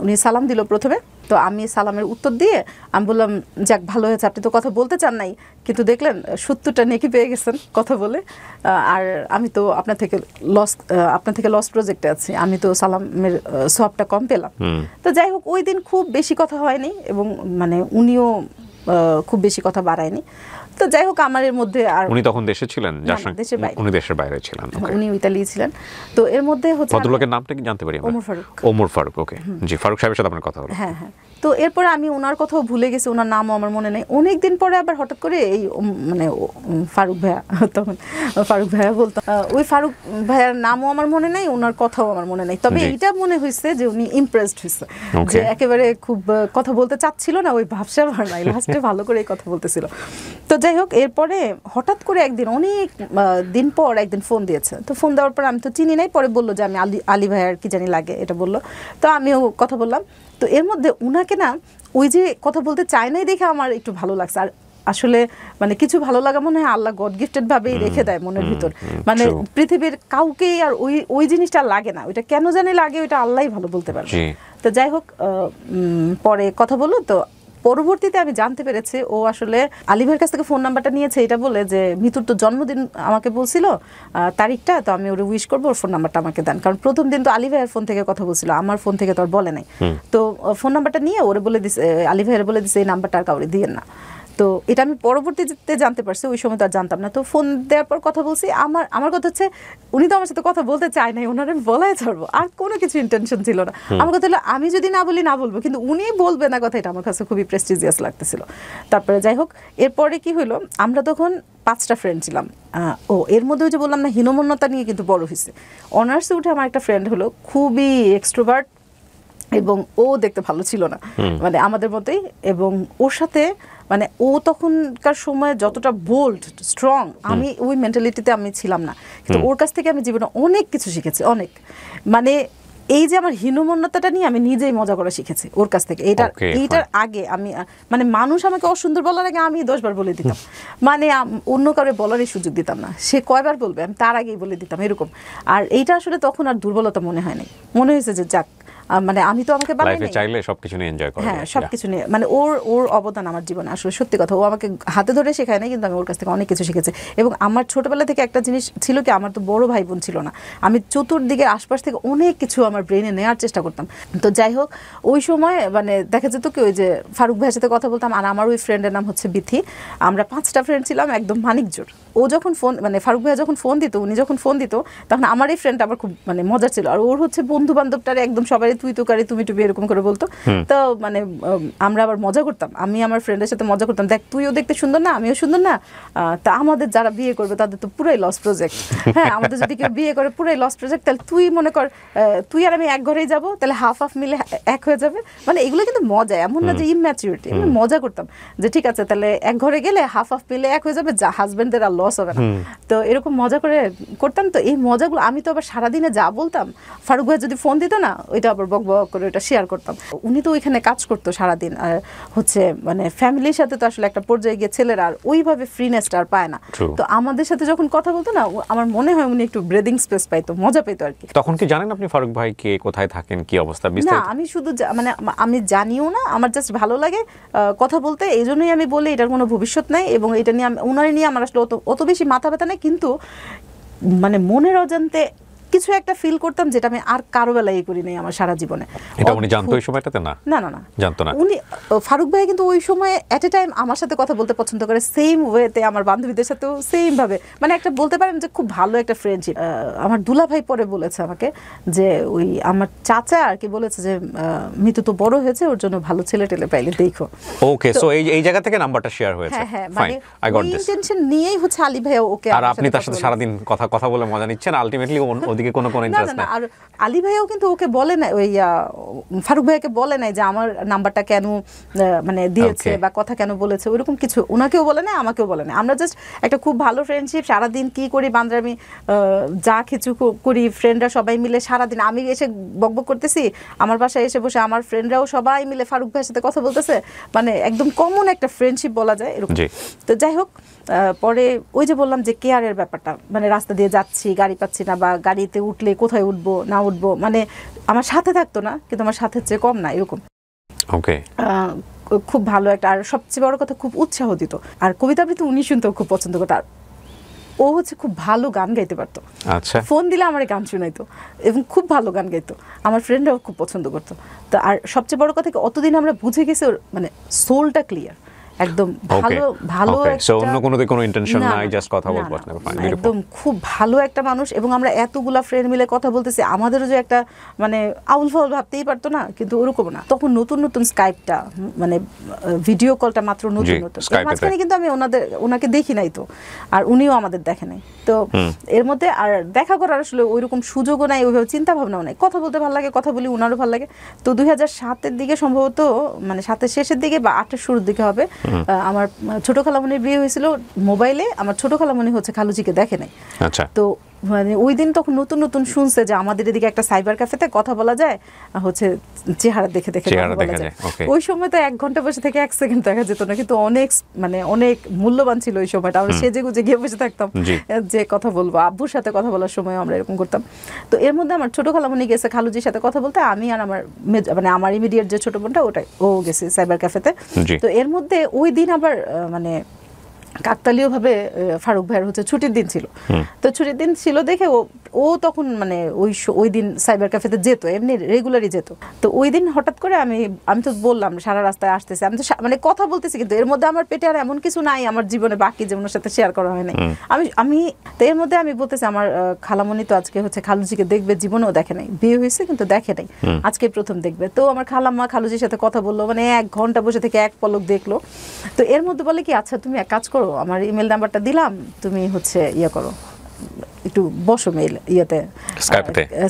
উনি সালাম দিল প্রথমে, তো আমি সালামের উত্তর দিয়ে আমি বললাম যাক ভালো হয়েছে, আপনি তো কথা বলতে চান নাই কিন্তু দেখলেন 70টা নেকি পেয়ে গেছেন কথা বলে, আর আমি তো আপনার থেকে লস প্রজেক্টে আছি, আমি তো সালামের সবটা কম পেলাম। তো যাই হোক, ওই দিন খুব বেশি কথা হয়নি এবং মানে উনিও খুব বেশি কথা বাড়ায়নি। তো যাই হোক, আমার এর মধ্যে আর উনি তখন দেশে ছিলেন? উনি দেশের বাইরে ছিলেন, উনি ইতালি ছিলেন। তো এর মধ্যে হচ্ছে ভদ্রলোকের নামটা কি জানতে পারি? ওমর ফারুক। ওকে, জি, ফারুক সাহেবের সাথে আপনার কথা হলো। হ্যাঁ হ্যাঁ। তো এরপরে আমি ওনার কথাও ভুলে গেছি, ওনার নামও আমার মনে নেই। অনেকদিন পরে আবার হঠাৎ করে এই মানে ফারুক ভাইয়া, তখন ফারুক ভাইয়া বলতাম, ওই ফারুক ভাইয়ার নামও আমার মনে নেই, ওনার কথাও আমার মনে নেই। তবে এইটা মনে হয়েছে যে উনি ইমপ্রেসড হয়েছে, যে একেবারে খুব কথা বলতে চাচ্ছিল না, ওই ভাবসাব আর নাই, লাস্টে ভালো করে কথা বলতেছিল। তো যাই হোক, এরপরে হঠাৎ করে একদিন অনেক দিন পর একদিন ফোন দিয়েছে। তো ফোন দেওয়ার পর আমি তো চিনি নাই, পরে বললো যে আমি আলী ভাইয়ার কি জানি লাগে এটা বললো। তো আমিও কথা বললাম। তো এর মধ্যে উনাকে না ওই যে কথা বলতে চায় নাই দেখে আমার একটু ভালো লাগছে। আর আসলে মানে কিছু ভালো লাগা মনে হয় আল্লাহ গড গিফটেড ভাবেই রেখে দেয় মনের ভিতর, মানে পৃথিবীর কাউকেই আর ওই জিনিসটা লাগে না, ওইটা কেন জানি লাগে, ওইটা আল্লাহই ভালো বলতে পারবে। তো যাই হোক, পরে কথা বললো। তো পরবর্তীতে আমি জানতে পেরেছি ও আসলে আলী ভাইয়ের কাছ থেকে ফোন নাম্বারটা নিয়েছে এটা বলে যে মিতুর তো জন্মদিন আমাকে বলছিল তারিখটা, তো আমি ওরে উইশ করবো, ওর ফোন নাম্বারটা আমাকে দেন। কারণ প্রথম দিন তো আলী ভাইয়ের ফোন থেকে কথা বলছিল, আমার ফোন থেকে তো আর বলে নাই। তো ফোন নাম্বারটা নিয়ে ওরে বলে দিছে, আলী ভাইয়ের বলে দিছে এই নাম্বারটা আর কাউরে দিয়েন না। তো এটা আমি পরবর্তীতে জানতে পারছি, ওই সময় তো আর জানতাম না। তো ফোন দেওয়ার পর কথা বলছি। আমার কথা হচ্ছে উনি তো আমার সাথে কথা বলতে চায় নাই, ওনার আমি বলাই ছাড়বো, আর কোনো কিছু ইন্টেনশন ছিল না। আমার কথা হলো আমি যদি না বলি না বলবো, কিন্তু উনি বলবে না কথা, এটা আমার কাছে খুবই প্রেস্টিজিয়াস লাগতেছিল। তারপরে যাই হোক, এরপরে কি হলো, আমরা তখন 5টা ফ্রেন্ড ছিলাম। এর মধ্যে যে বললাম না হীনমন্যতা নিয়ে কিন্তু বড় হয়েছে। অনার্সে উঠে আমার একটা ফ্রেন্ড হলো, খুবই এক্সট্রোভার্ট এবং ও দেখতে ভালো ছিল না, মানে আমাদের মতোই। এবং ওর সাথে মানে ও তখনকার সময় যতটা বোল্ড স্ট্রং, আমি ওই মেন্টালিটিতে আমি ছিলাম না, কিন্তু ওর কাছ থেকে আমি জীবনে অনেক কিছু শিখেছি, অনেক। মানে এই যে আমার হীনমন্যতাটা নিয়ে আমি নিজেই মজা করা শিখেছি ওর কাছ থেকে। এইটার আগে আমি মানে মানুষ আমাকে অসুন্দর বলার আগে আমি 10 বার বলে দিতাম, মানে অন্য কারো বলারই সুযোগ দিতাম না, সে কয়বার বলবে আমি তার আগেই বলে দিতাম, এরকম। আর এইটা আসলে তখন আর দুর্বলতা মনে হয়নি, মনে হয়েছে যে যাক, মানে আমি তো আমাকে লাইফে চাইলে সবকিছু নিয়ে এনজয় করা, হ্যাঁ সবকিছু নিয়ে, মানে ওর অবদান আমার জীবনে আসলে সত্যি কথা। ও আমাকে হাতে ধরে শেখায় না, কিন্তু আমি ওর কাছ থেকে অনেক কিছু শিখেছি। এবং আমার ছোটবেলা থেকে একটা জিনিস ছিল কি, আমার তো বড় ভাই বোন ছিল না, আমি চতুর্দিকে আশপাশ থেকে অনেক কিছু আমার ব্রেনে নেওয়ার চেষ্টা করতাম। তো যাই হোক, ওই সময় মানে দেখা যেত কি, ওই যে ফারুক ভাইয়ের সাথে কথা বলতাম, আর আমার ওই ফ্রেন্ডের নাম হচ্ছে বিথি, আমরা 5টা ফ্রেন্ড ছিলাম একদম মানিকজোর। ও যখন ফোন মানে ফারুক ভাইয়া যখন ফোন দিত, উনি যখন ফোন দিত, তখন আমার এই ফ্রেন্ডটা আমার খুব মানে মজা ছিল। আর ওর হচ্ছে বন্ধু বান্ধবটারে একদম সবাই তুই তো কারি তুমি টুবি এরকম করে বলতো। তো মানে আমরা আবার মজা করতাম, আমি আমার ফ্রেন্ডের সাথে মজা করতাম, দেখ তুইও দেখতে সুন্দর না আমিও সুন্দর না, তা আমাদের যারা বিয়ে করবে তাদের তো পুরাই লস প্রজেক্ট। হ্যাঁ, আমাদের যদি কেউ বিয়ে করে পুরাই লস প্রজেক্ট, তাহলে তুই মনে কর তুই আর আমি এক ঘরেই যাবো, তাহলে হাফ মিলে এক হয়ে যাবে। মানে এগুলো কিন্তু মজা, এমন না যে ইম্যাচুরিটি, মজা করতাম যে ঠিক আছে তাহলে এক ঘরে গেলে হাফ মিলে এক হয়ে যাবে, যা হাজবেন্ডদের আর লস হবে না। তো এরকম মজা করে করতাম। তো এই মজাগুলো আমি তো আবার সারাদিনে যা বলতাম, ফারুক ভাই যদি ফোন দিত না, ওইটা আবার বক বক করে ওইটা শেয়ার করতাম। উনি তো ওইখানে কাজ করতো সারাদিন, আর হচ্ছে মানে ফ্যামিলির সাথে তো আসলে একটা পর্যায়ে গিয়ে ছেলেরা আর ওইভাবে ফ্রিনেসটা আর পায় না। তো আমাদের সাথে যখন কথা বলতো না, আমার মনে হয় উনি একটু ব্রেদিং স্পেস পাইতো, মজা পেতো আর কি। তখন কি জানেন আপনি ফারুক ভাই কে, কোথায় থাকেন, কি অবস্থা? না, আমি শুধু মানে আমি জানিও না, আমার জাস্ট ভালো লাগে কথা বলতে, এই জন্যই আমি বলি এটার কোনো ভবিষ্যৎ নাই, এবং এটা নিয়ে ওনারে নিয়ে আমার আসলে অত বেশি মাথা ব্যথা নেই। কিন্তু মানে মনের অজান্তে কিছু একটা ফিল করতাম, যেটা আমি আর কারো বেলায় করি নাই আমার সারা জীবনে। এটা উনি জানতো ওই সময়টাতে? না না না না, জানতো না। উনি ফারুক ভাই কিন্তু ওই সময় এট এ টাইম আমার সাথে কথা বলতে পছন্দ করে, সেম ওয়েতে আমার বান্ধবীদের সাথেও সেম ভাবে, মানে একটা বলতে পারেন যে খুব ভালো একটা ফ্রেন্ডশিপ। আমার দুলা ভাই পরে বলেছে আমাকে যে ওই আমার চাচা আর কি বলেছে যে মিতু তো বড় হয়েছে, ওর জন্য ভালো ছেলে টেলে পাইলে দেখো। ওকে, সো এই জায়গা থেকে নাম্বারটা শেয়ার হয়েছে। হ্যাঁ, মানে ওই ইন্টেনশন নিয়েই হচ্ছে আলী ভাই ওকে, আর আপনি তার সাথে সারা দিন কথা বলে মজা নিচ্ছেন, আলটিমেটলি ওদিকে কোনো ইন্টারেস্ট নাই। আর আলী ভাইও কিন্তু ওকে বলে নাই, ওই ফারুক ভাইকে বলে নাই যে আমার নাম্বারটা কেন মানে দিয়েছে বা কথা কেন বলেছে, ওইরকম কিছু ওনাকেও বলে নাই, আমাকেও বলে নাই। আমরা জাস্ট একটা খুব ভালো ফ্রেন্ডশিপ, সারাদিন কি করি বান্দরামি যা কিছু করি ফ্রেন্ডরা সবাই মিলে সারাদিন। আমি এসে বকবক করতেছি, আমার বাসায় এসে বসে আমার ফ্রেন্ডরাও সবাই মিলে ফারুক ভাইয়ের সাথে কথা বলতেছে, মানে একদম কমন একটা ফ্রেন্ডশিপ বলা যায় এরকম। তো যাই হোক, পরে ওই যে বললাম যে কেয়ারের ব্যাপারটা, মানে রাস্তা দিয়ে যাচ্ছি, গাড়ি পাচ্ছি না, বা গাড়িতে উঠলে কোথায় উঠবো না উঠবো, মানে আমার সাথে থাকতো না, কিন্তু আমার সাথে চেয়ে কম না এরকম। ওকে, খুব ভালো একটা, আর সবচেয়ে বড় কথা খুব উৎসাহ দিত। আর কবিতা আবৃত্তি উনি শুনতেও খুব পছন্দ করতো। আর ও হচ্ছে খুব ভালো গান গাইতে পারতো। আচ্ছা, ফোন দিলে আমার গান শোনাইতো এবং খুব ভালো গান গাইতো, আমার ফ্রেন্ডরাও খুব পছন্দ করতো। তো আর সবচেয়ে বড় কথা, অতদিন আমরা বুঝে গেছি ওর মানে সোলটা ক্লিয়ার, একদম ভালো সো অন্য কোনো ইন্টেনশন নাই, জাস্ট কথা বলবো। একদম খুব ভালো একটা মানুষ। এবং আমরা এতগুলা ফ্রেন্ড মিলে কথা বলতেছি, আমাদেরও যে একটা মানে আউল ফাউল ভাবতেই পারতো না, কিন্তু ওরকম না। তখন নতুন স্কাইপটা, মানে ভিডিও কলটা মাত্র নতুন, মাঝখানে কিন্তু আমি ওনাকে দেখি নাই তো, আর উনিও আমাদের দেখে নাই। তো এর মধ্যে আর দেখা করার আসলে ওইরকম সুযোগও নাই, ওইভাবে চিন্তা ভাবনাও নাই। কথা বলতে ভালো লাগে, কথা বলি, ওনারও ভালো লাগে। তো 2007-এর দিকে সম্ভবত, মানে 7-এর শেষের দিকে বা 8-এর শুরুর দিকে হবে, আমার ছোট খালামণির বিয়ে হয়েছিল মোবাইলে। আমার ছোট খালামণি হচ্ছে খালুজিকে দেখে নাই। আচ্ছা, তো মানে ওই দিন তখন নতুন শুনছে যে আমাদের এদিকে একটা সাইবার ক্যাফেতে কথা বলা যায়, হচ্ছে চেহারা দেখে বলা যায়। ওই সময় তো 1 ঘন্টা বসে থেকে 1 সেকেন্ড দেখা যেত না, কিন্তু অনেক মূল্যবান ছিল ওই সময়টা। আমরা সেজে গুজে গিয়ে বসে থাকতাম যে কথা বলবো, আব্বুর সাথে কথা বলার সময় আমরা এরকম করতাম। তো এর মধ্যে আমার ছোট খালামণি গেছে খালুজির সাথে কথা বলতে, আমি আর আমার ইমিডিয়েট যে ছোট বোনটা ও গেছে সাইবার ক্যাফেতে। তো এর মধ্যে ওই দিন আবার মানে কাকতালীয় ভাবে ফারুক ভাইয়ের হচ্ছে ছুটির দিন ছিল। তো ছুটির দিন ছিল দেখে ও তখন মানে ওই দিন সাইবার ক্যাফেতে যেত, এমনি রেগুলারই যেত। তো ওই দিন হঠাৎ করে আমি তো বললাম সারা রাস্তায় আসতেছে, আমি তো মানে কথা বলতেছি, কিন্তু এর মধ্যে আমার পেটে আর এমন কিছু নাই আমার জীবনে বাকি জীবনের সাথে শেয়ার করা হয় নাই। আমি তো এর মধ্যে আমি বলতেছি আমার খালামণি তো আজকে হচ্ছে খালুজিকে দেখবে, জীবনেও দেখে নাই, বিয়ে হয়েছে কিন্তু দেখে নাই, আজকে প্রথম দেখবে। তো আমার খালাম্মা খালুজির সাথে কথা বললো, মানে 1 ঘন্টা বসে থেকে 1 পলক দেখলো। তো এর মধ্যে বলে কি, আচ্ছা তুমি এক কাজ করো, আমার ইমেল নাম্বারটা দিলাম, তুমি হচ্ছে করো, একটু বসো মেইল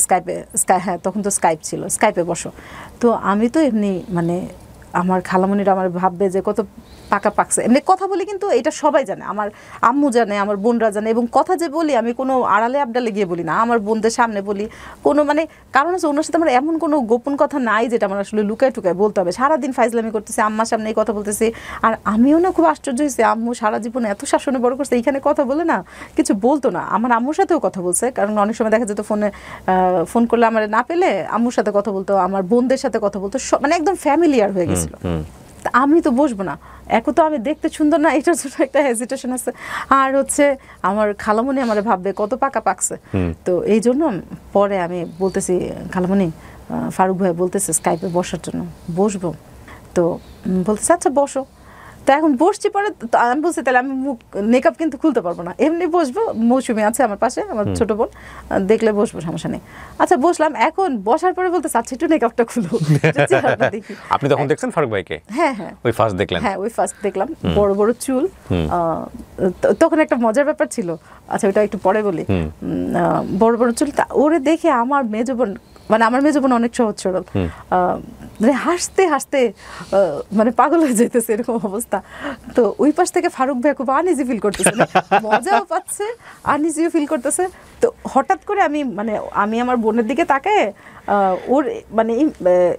স্কাইপে, হ্যাঁ তখন তো স্কাইপ ছিল, স্কাইপে বসো। তো আমি তো এমনি মানে আমার খালামণিরা আমার ভাববে যে কত পাকা পাকছে, এমনি কথা বলি, কিন্তু এটা সবাই জানে, আমার আম্মু জানে, আমার বোনরা জানে। এবং কথা যে বলি আমি কোনো আড়ালে আবডালে গিয়ে বলি না, আমার বোনদের সামনে বলি। কোনো মানে কারণ হচ্ছে ওনার সাথে আমার এমন কোনো গোপন কথা নাই যেটা আমার আসলে লুকায় টুকায় বলতে হবে। সারাদিন ফাইজলামি করতেছি, আম্মার সামনে এই কথা বলতেছি। আর আমিও না খুব আশ্চর্য হয়েছি, আম্মু সারা জীবনে এত শাসনে বড় করছে, এইখানে কথা বলে না কিছু বলতো না। আমার আম্মুর সাথেও কথা বলছে, কারণ অনেক সময় দেখা যেত ফোন করলে আমার না পেলে আম্মুর সাথে কথা বলতো, আমার বোনদের সাথে কথা বলতো, মানে একদম ফ্যামিলিয়ার হয়ে গেছিল। আমি তো বসবো না, এখন তো আমি দেখতে সুন্দর না, এটার জন্য একটা হেজিটেশন আছে। আর হচ্ছে আমার খালামণি আমার ভাববে কত পাকা পাকছে। তো এই জন্য পরে আমি বলতেছি, খালামণি ফারুক ভাই বলতেছে স্কাইপে বসার জন্য, বসবো। তো বলতেছে আচ্ছা বসো। তো এখন বসছি, পরে আমি বলছি তাহলে আমি মেকআপ কিন্তু খুলতে পারবো না, এমনি বসবো, মৌসুমি আছে আমার পাশে, আমার ছোট বোন, দেখলে বসবো, সমস্যা নেই। আচ্ছা বসলাম, এখন বসার পরে বলতে চাচ্ছি একটু মেকআপটা খুলো। আপনি তখন দেখছেন ফারুক ভাইকে? হ্যাঁ, ওই ফার্স্ট দেখলেন? হ্যাঁ, ওই ফার্স্ট দেখলাম, বড় বড় চুল। তখন একটা মজার ব্যাপার ছিল, আচ্ছা ওইটা একটু পরে বলি। বড় বড় চুল, ওরে দেখে আমার মেজো বোন, মানে আমার মেজো বোন অনেক সহজ সরল, মানে হাসতে হাসতে মানে পাগল হয়ে যেতেছে এরকম অবস্থা। তো ওই পাশ থেকে ফারুক ভাই খুব আনইজি ফিল করতেছে, মজাও পাচ্ছে আনইজিও ফিল করতেছে। তো হঠাৎ করে আমি আমার বোনের দিকে তাকায় ওর মানে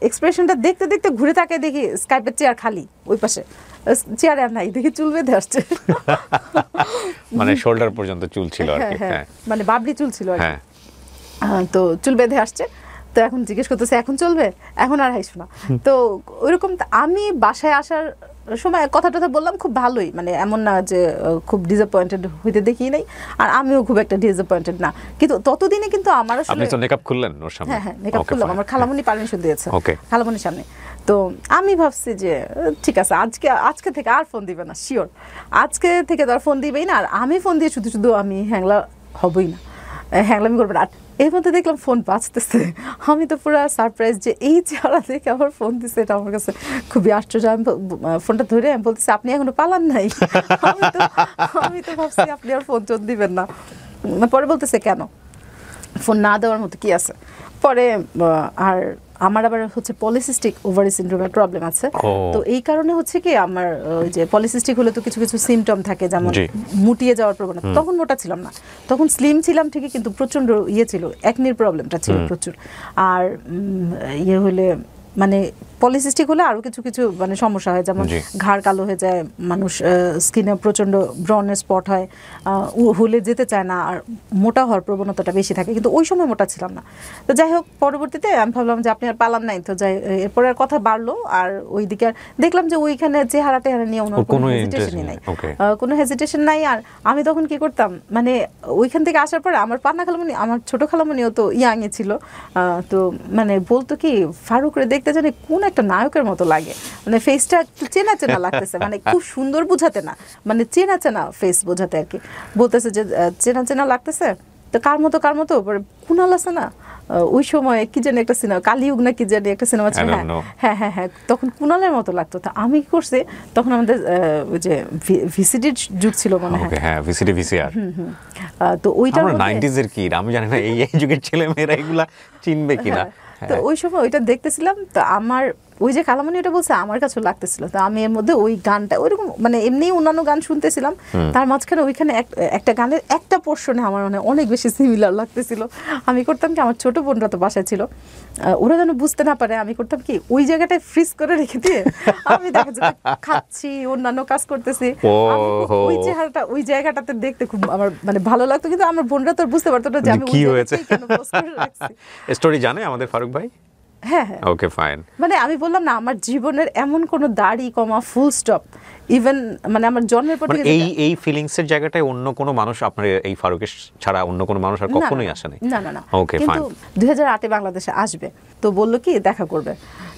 এক্সপ্রেশনটা দেখতে দেখতে ঘুরে তাকায় দেখি স্কাইপের চেয়ার খালি, ওই পাশে চেয়ার আর নাই, দেখি চুল বেঁধে আসছে, মানে শোল্ডার পর্যন্ত চুল ছিল আর কি, মানে বাবলি চুল ছিল আর কি। তো চুল বেঁধে আসছে, তো এখন জিজ্ঞেস করতেছে এখন চলবে, এখন আর হাইস না। তো ওইরকম আমি বাসায় আসার সময় কথা টথা বললাম খুব ভালোই, মানে এমন না যে খুব ডিসঅ্যাপয়েন্টেড হইতে দেখি নাই, আর আমিও খুব একটা ডিসঅ্যাপয়েন্টেড না। কিন্তু ততদিনে কিন্তু আমার আসলে আপনি তো মেকআপ খুললেন ওর সামনে? হ্যাঁ মেকআপ খুললাম, আমার খালামণি পারমিশন দিয়েছে খালামণির সামনে। তো আমি ভাবছি যে ঠিক আছে আজকে থেকে আর ফোন দিবে না, শিওর আজকে থেকে তো আর ফোন দিবেই না, আর আমি ফোন দিয়ে শুধু শুধু আমি হ্যাংলা হবই না, হ্যাংলামি করবো না। এর মধ্যে দেখলাম ফোন বাজতেছে, আমি তো পুরো সারপ্রাইজ যে এই চেহারা দেখে আমার ফোন দিচ্ছে, এটা আমার কাছে খুবই আশ্চর্য। আমি ফোনটা ধরে আমি বলতেছি আপনি এখনো পালান নাই? আমি তো ভাবছি আপনি আর ফোন টোন দিবেন না। পরে বলতেছে কেন, ফোন না দেওয়ার মতো কি আছে? পরে আর আমার আবার হচ্ছে পলিসিস্টিক ওভারি সিনড্রোমের প্রবলেম আছে, তো এই কারণে হচ্ছে কি আমার ওই যে পলিসিস্টিক হলে তো কিছু কিছু সিমটম থাকে, যেমন মুটিয়ে যাওয়ার প্রবণতা। তখন মোটা ছিলাম না, তখন স্লিম ছিলাম ঠিকই, কিন্তু প্রচন্ড ছিল, একনির প্রবলেমটা ছিল প্রচুর। আর ইয়ে হলে মানে পলিসিস্টিক হলে আরো কিছু কিছু মানে সমস্যা হয়, যেমন ঘাড় কালো হয়ে যায়, মানুষ স্কিনে প্রচন্ড ব্রনের স্পট হয়, হলে যেতে চায় না, আর মোটা হওয়ার প্রবণতাটা বেশি থাকে। কিন্তু ওই সময় মোটা ছিলাম না। তো যাই হোক, পরবর্তীতে আমি ভাবলাম যে আপনি আর পালান নাই, তো যাই এরপরে আর কথা বাড়লো, আর ওইদিকে দেখলাম যে ওইখানে চেহারা টেহারা নিয়ে ওনার কোনো হেজিটেশনই নাই, কোনো হেজিটেশন নাই। আর আমি তখন কি করতাম, মানে ওইখান থেকে আসার পরে আমার পান্না খালামণি, আমার ছোট খালামণিও তো ইয়াংয়ে ছিল, তো মানে বলতো কি ফারুকরে দেখতে জানি কোন একটা নায়কের মতো লাগে, মানে ফেসটা একটু চেনা চেনা লাগতেছে, মানে খুব সুন্দর বুঝাতে না, মানে চেনা চেনা ফেস বোঝাতে আর কি। বলতেছে যে চেনা চেনা লাগতেছে, তো কার মতো কুনাল আছে না ওই সময় কি জানি একটা সিনেমা, কালিযুগ না কি জানি একটা সিনেমা ছিল, হ্যাঁ হ্যাঁ হ্যাঁ, তখন কুনালের মতো লাগতো। তো আমি কি করছি, তখন আমাদের ওই যে ভিসিডির যুগ ছিল মনে হয়, হ্যাঁ ভিসিডি ভিসিআর, তো ওইটা 90s এর কি আমি জানি না, এই যুগের ছেলে মেয়েরা এগুলা চিনবে কিনা। তো ওই সময় ওইটা দেখতেছিলাম, তো আমার ওই যে খালামণি ওটা বলছে আমার কাছে লাগতেছিল, তো আমি এর মধ্যে ওই গানটা ওইরকম মানে এমনি অন্যান্য গান শুনতেছিলাম, তার মাঝখানে ওইখানে একটা গানের একটা পোর্শনে আমার মানে অনেক বেশি সিমিলার লাগতেছিল। আমি করতাম কি, আমার ছোট বোনরা তো বাসায় ছিল, ওরা যেন বুঝতে না পারে, আমি করতাম কি ওই জায়গাটায় ফ্রিজ করে রেখে দিয়ে আমি দেখা যায় খাচ্ছি, অন্যান্য কাজ করতেছি, ওই চেহারাটা ওই জায়গাটাতে দেখতে খুব আমার মানে ভালো লাগতো। কিন্তু আমার বোনরা তো বুঝতে পারতো না যে আমি কি হয়েছে, স্টোরি জানে আমাদের ফারুক ভাই। হ্যাঁ হ্যাঁ, ওকে ফাইন। মানে আমি বললাম না, আমার জীবনের এমন কোনো দাড়ি কমা ফুল স্টপ, ইভেন মানে আমার জন্মের পর এই ফিলিংস এর জায়গাটায় অন্য কোনো মানুষ আপনার এই ফারুকের ছাড়া অন্য কোনো মানুষ আর কখনোই আসেনি? না না না, ওকে ফাইন। কিন্তু 2008 বাংলাদেশে আসবে, তো বললো কি দেখা করবে,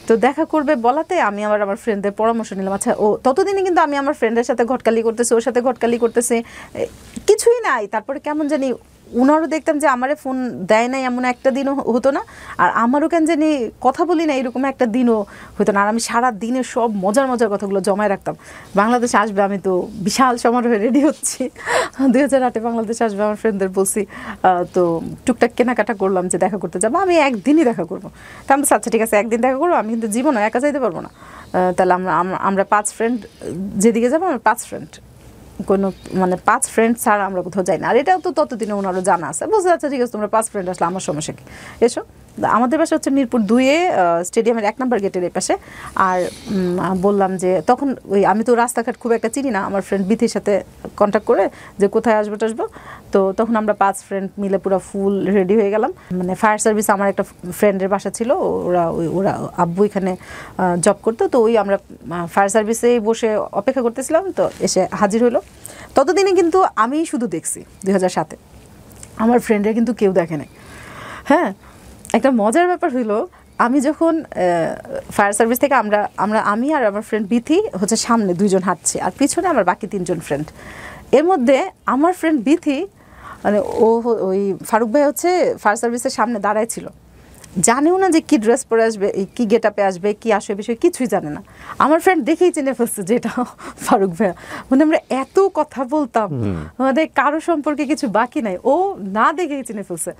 তো দেখা করবে বলাতে আমি আমার ফ্রেন্ডদের পরামর্শ নিলাম। আচ্ছা, ও ততদিনে কিন্তু আমি আমার ফ্রেন্ডের সাথে ঘটকালি করতেছি, ওর সাথে ঘটকালি করতেছে, কিছুই নাই। তারপরে কেমন জানি উনারও দেখতাম যে আমারে ফোন দেয় নাই, এমন একটা দিনও হতো না, আর আমারও কেন জানি কথা বলি না এরকম একটা দিনও হতো না। আর আমি সারা দিনে সব মজার মজার কথাগুলো জমায় রাখতাম। বাংলাদেশে আসবে, আমি তো বিশাল সমারোহে রেডি হচ্ছি, 2008 বাংলাদেশে আসবে, আমার ফ্রেন্ডদের বলছি, তো টুকটাক কেনাকাটা করলাম যে দেখা করতে যাবো, আমি একদিনই দেখা করবো। তা আমি আচ্ছা ঠিক আছে একদিন দেখা করবো, আমি কিন্তু জীবনে একা যাইতে পারবো না, তাহলে আমরা 5 ফ্রেন্ড যেদিকে যাবো, আমরা 5 ফ্রেন্ড, কোনো মানে 5 ফ্রেন্ড ছাড়া আমরা কোথাও যাই না। আর এটাও তো ততদিনে ওনারও জানা আছে, বুঝতে আচ্ছা ঠিক আছে তোমরা 5 ফ্রেন্ড আসলে আমার সমস্যা কি, এসো। আমাদের বাসা হচ্ছে মিরপুর 2-এ স্টেডিয়ামের 1 নম্বর গেটের এই পাশে। আর বললাম যে তখন ওই আমি তো রাস্তাঘাট খুব একটা চিনি না, আমার ফ্রেন্ড বিথির সাথে কন্ট্যাক্ট করে যে কোথায় আসবো টাসবো, তো তখন আমরা 5 ফ্রেন্ড মিলে পুরো ফুল রেডি হয়ে গেলাম। মানে ফায়ার সার্ভিস আমার একটা ফ্রেন্ডের বাসা ছিল, ওরা আব্বু এখানে জব করতো, তো ওই আমরা ফায়ার সার্ভিসেই বসে অপেক্ষা করতেছিলাম, তো এসে হাজির হলো। ততদিনে কিন্তু আমি শুধু দেখছি 2007-এ, আমার ফ্রেন্ডরা কিন্তু কেউ দেখে নাই। হ্যাঁ, একটা মজার ব্যাপার হইলো, আমি যখন ফায়ার সার্ভিস থেকে আমি আর আমার ফ্রেন্ড বিথি হচ্ছে সামনে 2 জন হাঁটছি, আর পিছনে আমার বাকি 3 জন ফ্রেন্ড। এর মধ্যে আমার ফ্রেন্ড বিথি মানে ওই ফারুক ভাই হচ্ছে ফায়ার সার্ভিসের সামনে দাঁড়ায় ছিল, জানেও না যে কি ড্রেস পরে আসবে, কি গেট আপে আসবে, কি আসবে বিষয় কিছুই জানে না। আমার ফ্রেন্ড দেখেই চিনে ফেলছে যে এটা ফারুক ভাইয়া। মানে আমরা এত কথা বলতাম, আমাদের কারো সম্পর্কে কিছু বাকি নাই, ও না দেখেই চিনে ফেলছে।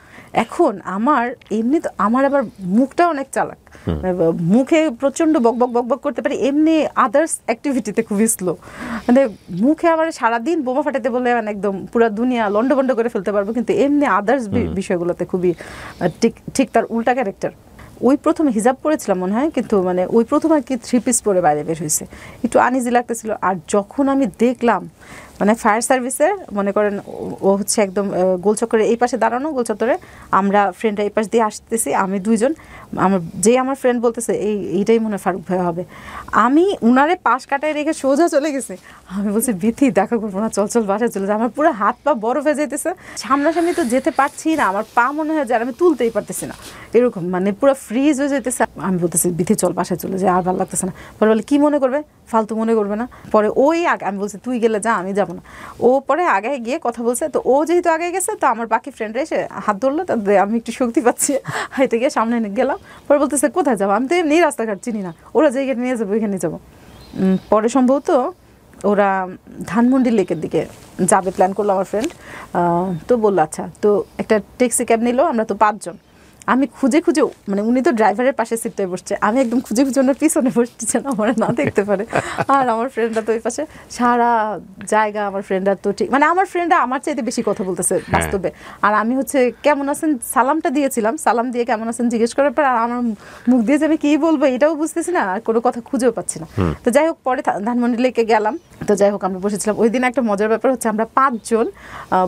এখন আমার এমনি তো আমার আবার মুখটা অনেক চালাক, মুখে প্রচন্ড বক বক বক বক করতে পারি, এমনি আদার্স অ্যাক্টিভিটিতে খুবই স্লো। মানে মুখে আমার সারাদিন বোমা ফাটাতে বলে মানে একদম পুরো দুনিয়া লন্ডভন্ড করে ফেলতে পারবো, কিন্তু এমনি আদার্স বিষয়গুলোতে খুবই ঠিক তার উল্টা ক্যারেক্টার। ওই প্রথমে হিজাব পরেছিলাম মনে হয়, কিন্তু মানে ওই প্রথম আর কি 3 পিস পরে বাইরে বের হয়েছে, একটু আনইজি লাগতেছিল। আর যখন আমি দেখলাম মানে ফায়ার সার্ভিসে মনে করেন ও হচ্ছে একদম গোলচক্করে এই পাশে দাঁড়ানো, গোলচত্বরে আমরা ফ্রেন্ডরা এই পাশ দিয়ে আসতেছি, আমি দুইজন, আমার ফ্রেন্ড বলতেছে এইটাই মনে হয় ফারুক ভাই হবে। আমি উনারে পাশ কাটায় রেখে সোজা চলে গেছি। আমি বলছি বিথি দেখা করবো না, চল বাসায় চলে যায়। আমার পুরো হাত পা বরফ হয়ে যেতেছে, সামনাসামনি তো যেতে পারছি না, আমার পা মনে হয় যে আমি তুলতেই পারতেছি না, এরকম মানে পুরো ফ্রিজ হয়ে যেতেছে। আমি বলতেছি বিথি চল বাসায় চলে যায়, আর ভালো লাগতেছে না। পরে বলে কি মনে করবে, ফালতু মনে করবে না। পরে ওই আগে আমি বলছি তুই গেলে যা, আমি যাবো না। ও পরে আগে গিয়ে কথা বলছে, তো ও যেহেতু আগে গেছে তো আমার বাকি ফ্রেন্ডরা এসে হাত ধরলো, তাদের আমি একটু শক্তি পাচ্ছি, হাইটে গিয়ে সামনে গেলাম। পরে বলতেছে কোথায় যাবো, আমি তো এমনি রাস্তাঘাট চিনি না, ওরা যে নিয়ে যাবো ওইখানে যাবো। পরে সম্ভবত ওরা ধানমন্ডি লেকের দিকে যাবে প্ল্যান করলো আমার ফ্রেন্ড। তো বললো আচ্ছা, তো একটা ট্যাক্সি ক্যাব নিল, আমরা তো 5 জন। আমি খুঁজে মানে উনি তো ড্রাইভারের পাশে সিটটায় বসছে, আমি একদম খুঁজে ওনার পিছনে বসছি যেন আমার না দেখতে পারে। আর আমার ফ্রেন্ডরা তো ওই পাশে, সারা জায়গা আমার ফ্রেন্ডরা তো ঠিক মানে আমার ফ্রেন্ডরা আমার চাইতে বেশি কথা বলতেছে বাস্তবে। আর আমি হচ্ছে কেমন আছেন সালামটা দিয়েছিলাম, সালাম দিয়ে কেমন আছেন জিজ্ঞেস করার পর আর আমার মুখ দিয়ে যে আমি কি বলবো এটাও বুঝতেছি না, আর কোনো কথা খুঁজেও পাচ্ছি না। তো যাই হোক পরে ধানমন্ডি লেকে গেলাম। তো যাই হোক আমরা বসেছিলাম। ওই দিন একটা মজার ব্যাপার হচ্ছে আমরা 5 জন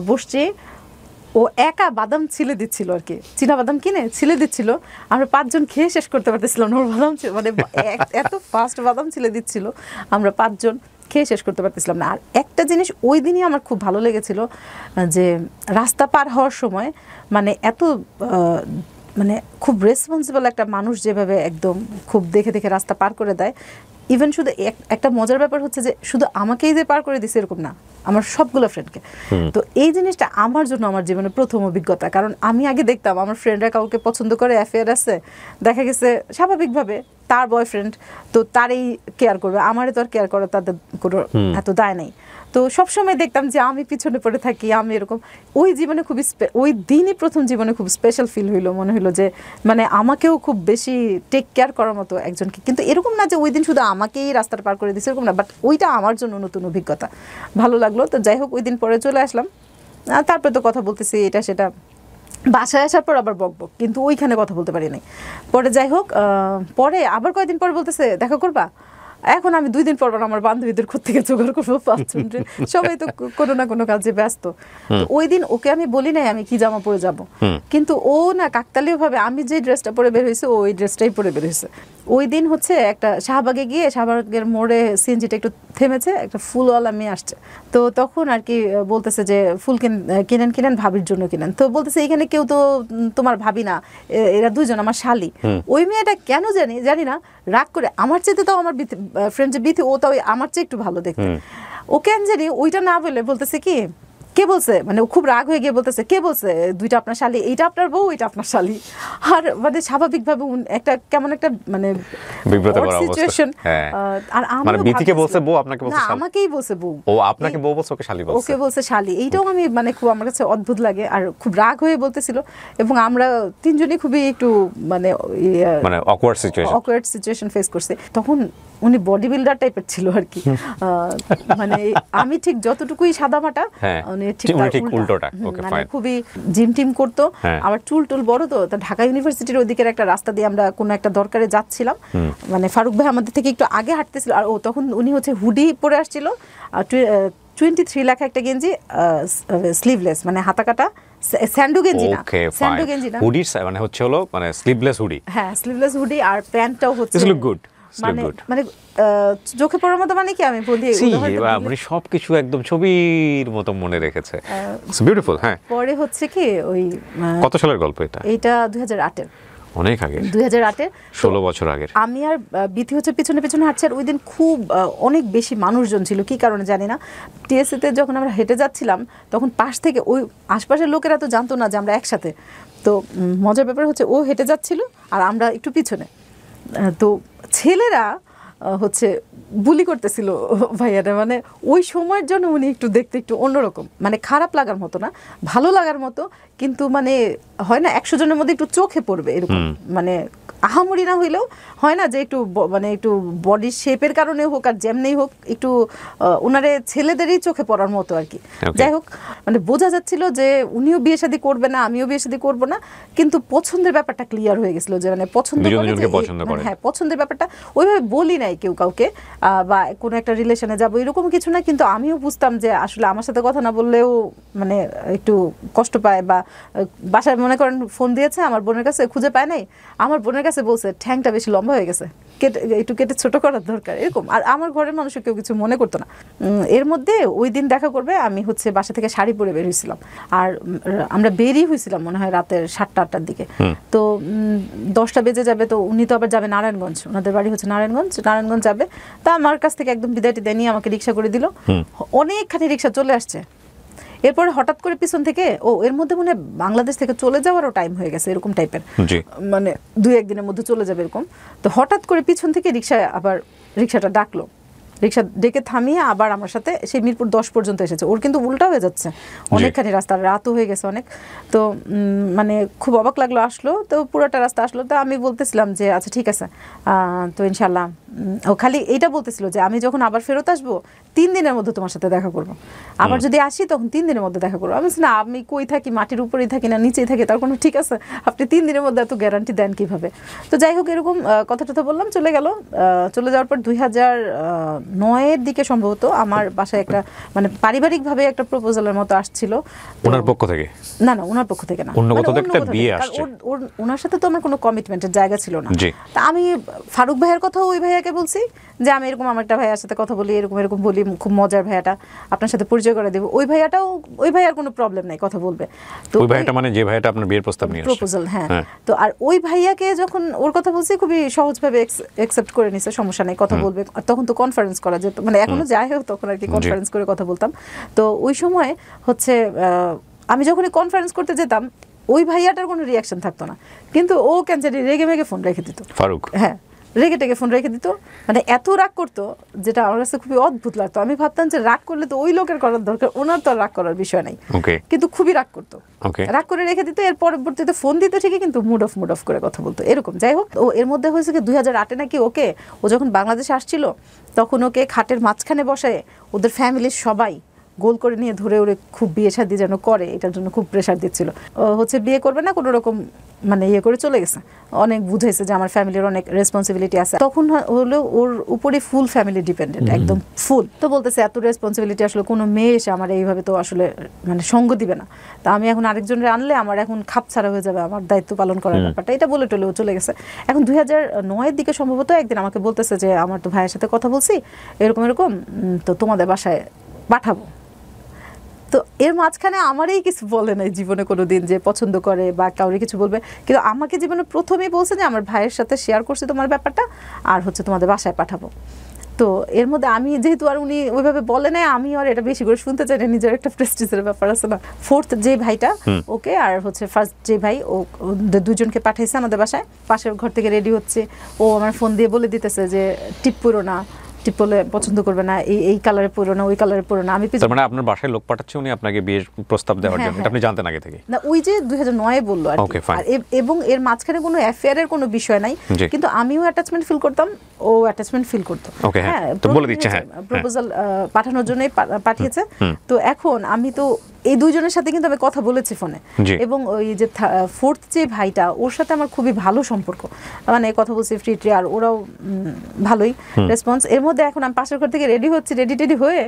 বসছি, ও একা বাদাম ছিলে দিচ্ছিল আর কি, চীনা বাদাম কিনে ছিলে দিচ্ছিল। আমরা 5 জন খেয়ে শেষ করতে পারতেছিলাম না, ওর বাদাম মানে এত ফাস্ট বাদাম ছিলে দিচ্ছিল, আমরা 5 জন খেয়ে শেষ করতে পারতেছিলাম না। আর একটা জিনিস ওই দিনই আমার খুব ভালো লেগেছিল, যে রাস্তা পার হওয়ার সময় মানে এত মানে খুব রেসপন্সিবল একটা মানুষ যেভাবে একদম খুব দেখে দেখে রাস্তা পার করে দেয়। ইভেন শুধু একটা মজার ব্যাপার হচ্ছে যে শুধু আমাকেই যে পার করে দিছে এরকম না, আমার সবগুলো ফ্রেন্ডকে। তো এই জিনিসটা আমার জন্য আমার জীবনে প্রথম অভিজ্ঞতা। কারণ আমি আগে দেখতাম আমার ফ্রেন্ডরা কাউকে পছন্দ করে, অ্যাফেয়ার আছে, দেখা গেছে স্বাভাবিকভাবে তার বয়ফ্রেন্ড তো তারই কেয়ার করবে, আমারে তো আর কেয়ার করা তাদের কোনো এত দায় নেই। তো সবসময় দেখতাম যে আমি পিছনে পড়ে থাকি, আমি এরকম। ওই জীবনে খুবই ওই দিনই প্রথম জীবনে খুব স্পেশাল ফিল হইলো, মনে হলো যে মানে আমাকেও খুব বেশি টেক কেয়ার করার মতো একজনকে। কিন্তু এরকম না যে ওই দিন শুধু আমাকেই রাস্তাটা পার করে দিচ্ছে, এরকম না, বাট ওইটা আমার জন্য নতুন অভিজ্ঞতা, ভালো লাগলো। তো যাই হোক ওই দিন পরে চলে আসলাম, তারপরে তো কথা বলতেছি এটা সেটা, বাসায় আসার পর আবার বকবক, কিন্তু ওইখানে কথা বলতে পারি নাই। পরে যাই হোক পরে আবার কয়েকদিন পর বলতেছে দেখা করবা। এখন আমি 2 দিন পর আমার বান্ধবীদের থেকে জোগাড় করবো 5 জন, সবাই তো কোনো না কোনো কাজে ব্যস্ত। তো ওই দিন ওকে আমি বলি নাই আমি কি জামা পরে যাব, কিন্তু ও না কাকতালীয় ভাবে আমি যে ড্রেসটা পরে বের হয়েছে ওই ড্রেসটাই পরে বের হয়েছে। ওই দিন হচ্ছে একটা শাহবাগে গিয়ে, শাহবাগের মোড়ে সিএনজিটা একটু থেমেছে, একটা ফুলওয়ালা মেয়ে আসছে। তো তখন আর কি বলতেছে যে ফুল কিনেন ভাবির জন্য কিনেন। তো বলতেছে এখানে কেউ তো তোমার ভাবি না, এরা 2 জন আমার শালি। ওই মেয়েটা কেন জানি না রাগ করে, আমার চেয়ে তো আমার ফ্রেন্ড যে বিথি ও তো আমার চেয়ে একটু ভালো দেখতে, ও কেন জানি ওইটা না বলে বলতেছে কি কে বলছে, মানে খুব রাগ হয়ে গিয়ে বলতেছে কে বলছে 2টা আপনার শালি, এইটা আপনার বউ এইটা আপনার শালি। আর মানে স্বাভাবিকভাবে একটা কেমন একটা মানে সিচুয়েশন। আর মানে বিথিকে বলছে বউ, আপনাকে বলছে শালি, আমাকেই বলছে বউ, ও আপনাকে বউ বলছে, ওকে শালি বলছে, ওকে বলছে শালি। এইটাও আমি মানে খুব আমার কাছে অদ্ভুত লাগে, আর খুব রাগ হয়ে বলতেছিল। এবং আমরা 3 জনই খুবই একটু মানে অকওয়ার্ড সিচুয়েশন ফেস করছে। তখন উনি বডি বিল্ডার টাইপের ছিল আর কি, মানে আমি ঠিক যতটুকুই সাদামাটা উনি ঠিক উল্টোটা, মানে খুবই জিম টিম করতো। আবার চুল টুল বড়, তো ঢাকা ইউনিভার্সিটির ওইদিকের একটা রাস্তা দিয়ে আমরা কোনো একটা দরকারে যাচ্ছিলাম, মানে ফারুক ভাই আমাদের থেকে একটু আগে হাঁটতেছিল। আর তখন উনি হচ্ছে হুডি পরে আসছিল, 23 লেখা একটা গেঞ্জি, স্লিভলেস মানে হাতা কাটা, স্যান্ডো গেঞ্জি না, স্যান্ডো গেঞ্জি না, হুডি মানে হচ্ছে হলো মানে স্লিভলেস হুডি, হ্যাঁ স্লিভলেস হুডি। আর প্যান্টটাও হচ্ছে গুড, মানে চোখে পড়ার মতো, মানে কি আমি বলি আপনি সবকিছু একদম ছবির মতো মনে রেখেছে, বিউটিফুল। হ্যাঁ পরে হচ্ছে কি ওই কত সালের গল্প এটা 2008-এর, অনেক আগে, 2008-এর 16 বছর আগের। আমি আর বিথি হচ্ছে পিছনে পিছনে হাঁটছে। আর ওই দিন খুব অনেক বেশি মানুষজন ছিল, কি কারণে জানি না। টিএসসিতে যখন আমরা হেঁটে যাচ্ছিলাম তখন পাশ থেকে ওই আশপাশের লোকেরা তো জানতো না যে আমরা একসাথে। তো মজার ব্যাপার হচ্ছে ও হেঁটে যাচ্ছিল আর আমরা একটু পিছনে। তো ছেলেরা হচ্ছে বুলি করতেছিল ভাইয়ারা, মানে ওই সময়ের জন্য উনি একটু দেখতে একটু অন্যরকম, মানে খারাপ লাগার মতো না, ভালো লাগার মতো। কিন্তু মানে হয় না 100 জনের মধ্যে একটু চোখে পড়বে এরকম, মানে আহামরি না হইলেও হয় না যে একটু মানে একটু বডির শেপের কারণে হোক আর যেমনি হোক একটু ওনারে ছেলেদেরই চোখে পড়ার মতো আর কি। যাই হোক মানে বোঝা যাচ্ছিল যে উনিও বিয়ে শাদী করবে না, আমিও বিয়ে শাদী করবো না, কিন্তু পছন্দের ব্যাপারটা ক্লিয়ার হয়ে গেছিল যে মানে পছন্দ করে, হ্যাঁ পছন্দের ব্যাপারটা ওইভাবে বলি নাই কেউ কাউকে বা কোনো একটা রিলেশনে যাবো এরকম কিছু না, কিন্তু আমিও বুঝতাম যে আসলে আমার সাথে কথা না বললেও মানে একটু কষ্ট পায়, বা বাসায় মনে করেন ফোন দিয়েছে আমার বোনের কাছে, খুঁজে পায় নাই, আমার বোনের কাছে বলছে ঠ্যাংটা বেশি লম্বা হয়ে গেছে, একটু কেটে ছোট করার দরকার, এরকম। আর আমার ঘরের মানুষও কেউ কিছু মনে করতো না। এর মধ্যে ওই দিন দেখা করবে আমি হচ্ছে বাসা থেকে শাড়ি পরে বের হয়েছিলাম, আর আমরা বেরিয়ে হয়েছিলাম মনে হয় রাতের 7টা-8টার দিকে। তো 10টা বেজে যাবে, তো উনি তো আবার যাবে নারায়ণগঞ্জ, ওনাদের বাড়ি হচ্ছে নারায়ণগঞ্জ যাবে। তা আমার কাছ থেকে একদম বিদায় টিদায় নিয়ে আমাকে রিক্সা করে দিল, অনেকখানি রিক্সা চলে আসছে। এরপরে হঠাৎ করে পিছন থেকে এর মধ্যে মনে হয় বাংলাদেশ থেকে চলে যাওয়ারও টাইম হয়ে গেছে এরকম টাইপের, মানে 2-1 দিনের মধ্যে চলে যাবে এরকম। তো হঠাৎ করে পিছন থেকে রিক্সাটা ডাকলো, রিক্সা ডেকে থামিয়ে আবার আমার সাথে সেই মিরপুর 10 পর্যন্ত এসেছে। ওর কিন্তু উল্টা হয়ে যাচ্ছে অনেকখানি রাস্তা, রাতও হয়ে গেছে অনেক। তো মানে খুব অবাক লাগলো, আসলো তো পুরোটা রাস্তা আসলো। তো আমি বলতেছিলাম যে আচ্ছা ঠিক আছে, তো ইনশাল্লাহ ও খালি এইটা বলতেছিল যে আমি যখন আবার ফেরত আসবো 3 দিনের মধ্যে তোমার সাথে দেখা করবো, আবার যদি আসি তখন 3 দিনের মধ্যে দেখা করবো। আমি বলছি না, আমি কই থাকি, মাটির উপরেই থাকি না নিচেই থাকি, তার কোনো ঠিক আছে, আপনি 3 দিনের মধ্যে এত গ্যারান্টি দেন কিভাবে? তো যাই হোক এরকম কথা টথা বললাম, চলে গেল। চলে যাওয়ার পর 2009-এর দিকে সম্ভবত আমার বাসায় একটা মানে পারিবারিকভাবে একটা প্রপোজালের মতো আসছিল। ওনার পক্ষ থেকে? না, ওনার পক্ষ থেকে না, অন্য কোথাও একটা বিয়ে আসছে। ওনার সাথে তো আমার কোনো কমিটমেন্টের জায়গা ছিল না। তা আমি ফারুক ভাইয়ের কথা ওই ভাইয়াকে বলছি যে আমি এরকম আমার একটা ভাইয়ার সাথে কথা বলি, এরকম বলি, খুব মজার ভাইয়াটা, আপনার সাথে পরিচয় করে দেব। ওই ভাইয়ার কোনো প্রবলেম নাই, কথা বলবে। তো ওই ভাইয়াটা মানে যে ভাইয়াটা আপনার বিয়ের প্রস্তাব নিয়ে আসছে, প্রপোজাল, হ্যাঁ। তো আর ওই ভাইয়াকে যখন ওর কথা বলছি খুবই সহজভাবে অ্যাকসেপ্ট করে নিছে, সমস্যা নাই, কথা বলবে। তখন তো কনফারেন্স করা যেত, মানে এখনো যাই হোক তখন আর কি কনফারেন্স করে কথা বলতাম। তো ওই সময় হচ্ছে আমি যখন কনফারেন্স করতে যেতাম ওই ভাইয়াটার কোনো রিয়াকশন থাকতো না, কিন্তু ও ক্যান্সারি রেগে মেগে ফোন রেখে দিত, ফারুক, হ্যাঁ রেগে টেগে ফোন রেখে দিত, মানে এত রাগ করতো যেটা আমার কাছে খুবই অদ্ভুত লাগতো। আমি ভাবতাম যে রাগ করলে তো ওই লোকের করার দরকার, ওনার তো রাগ করার বিষয় নাই, কিন্তু খুবই রাগ করতো, রাগ করে রেখে দিত। এর পরবর্তীতে ফোন দিত ঠিকই, কিন্তু মুড অফ করে কথা বলতো, এরকম। যাই হোক ও এর মধ্যে হয়েছে কি 2008-এ নাকি ও যখন বাংলাদেশে আসছিল তখন ওকে খাটের মাঝখানে বসায় ওদের ফ্যামিলির সবাই গোল করে নিয়ে ধরে ওরে খুব বিয়ে শাদী যেন করে এটার জন্য খুব প্রেশার দিচ্ছিল। হচ্ছে বিয়ে করবে না কোনো রকম মানে ইয়ে করে চলে গেছে, অনেক বুঝাইছে যে আমার ফ্যামিলির অনেক রেসপন্সিবিলিটি আছে। তখন হলো ওর উপরে ফুল ফ্যামিলি ডিপেন্ডেন্ট, একদম ফুল। তো বলতেছে এত রেসপন্সিবিলিটি আসলে কোনো মেয়ে এসে আমার এইভাবে তো আসলে মানে সঙ্গ দিবে না, তা আমি এখন আরেকজনের আনলে আমার এখন খাপ ছাড়া হয়ে যাবে আমার দায়িত্ব পালন করার ব্যাপারটা, এটা বলে টলেও চলে গেছে। এখন 2009-এর দিকে সম্ভবত একদিন আমাকে বলতেছে যে আমার তো ভাইয়ের সাথে কথা বলছি এরকম তো তোমাদের বাসায় পাঠাবো। তো এর মাঝখানে আমারই কিছু বলে নাই জীবনে কোনো দিন যে পছন্দ করে বা কাউরে কিছু বলবে, কিন্তু আমাকে জীবনে প্রথমেই বলছে যে আমার ভাইয়ের সাথে শেয়ার করছি তোমার ব্যাপারটা, আর হচ্ছে তোমাদের বাসায় পাঠাবো। তো এর মধ্যে আমি যেহেতু আর উনি ওইভাবে বলে নাই, আমি আর এটা বেশি করে শুনতে চাই না, নিজের একটা প্রেস্টিজের ব্যাপার আছে না। ফোর্থ যে ভাইটা ওকে আর হচ্ছে ফার্স্ট যে ভাই ওদের দুজনকে পাঠাইছে আমাদের বাসায়, পাশের ঘর থেকে রেডি হচ্ছে। ও আমার ফোন দিয়ে বলে দিতেছে যে টিপ পুরো না, টিপলে পছন্দ করবে না, এই কালারে পরো না, ওই কালারে পরো না। আমি মানে আপনার বাসায় লোক পাঠাচ্ছে উনি আপনাকে বিয়ের প্রস্তাব দেওয়ার জন্য, এটা আপনি জানতেন আগে থেকে? না, ওই যে 2009-এ বললো আর কি, এবং এর মাঝখানে কোনো অ্যাফেয়ারের কোনো বিষয় নাই, কিন্তু আমিও অ্যাটাচমেন্ট ফিল করতাম, ও অ্যাটাচমেন্ট ফিল করতো। হ্যাঁ, তো বলে দিচ্ছে, হ্যাঁ প্রপোজাল পাঠানোর জন্যই পাঠিয়েছে। তো এখন আমি তো এই দুইজনের সাথে কিন্তু আমি কথা বলেছি ফোনে, এবং ওই যে ফোর্থ যে ভাইটা ওর সাথে আমার খুবই ভালো সম্পর্ক, মানে কথা বলছি ফ্রি ট্রি, আর ওরাও ভালোই রেসপন্স। এর মধ্যে এখন আমি পাশের ঘর থেকে রেডি হচ্ছি, রেডি হয়ে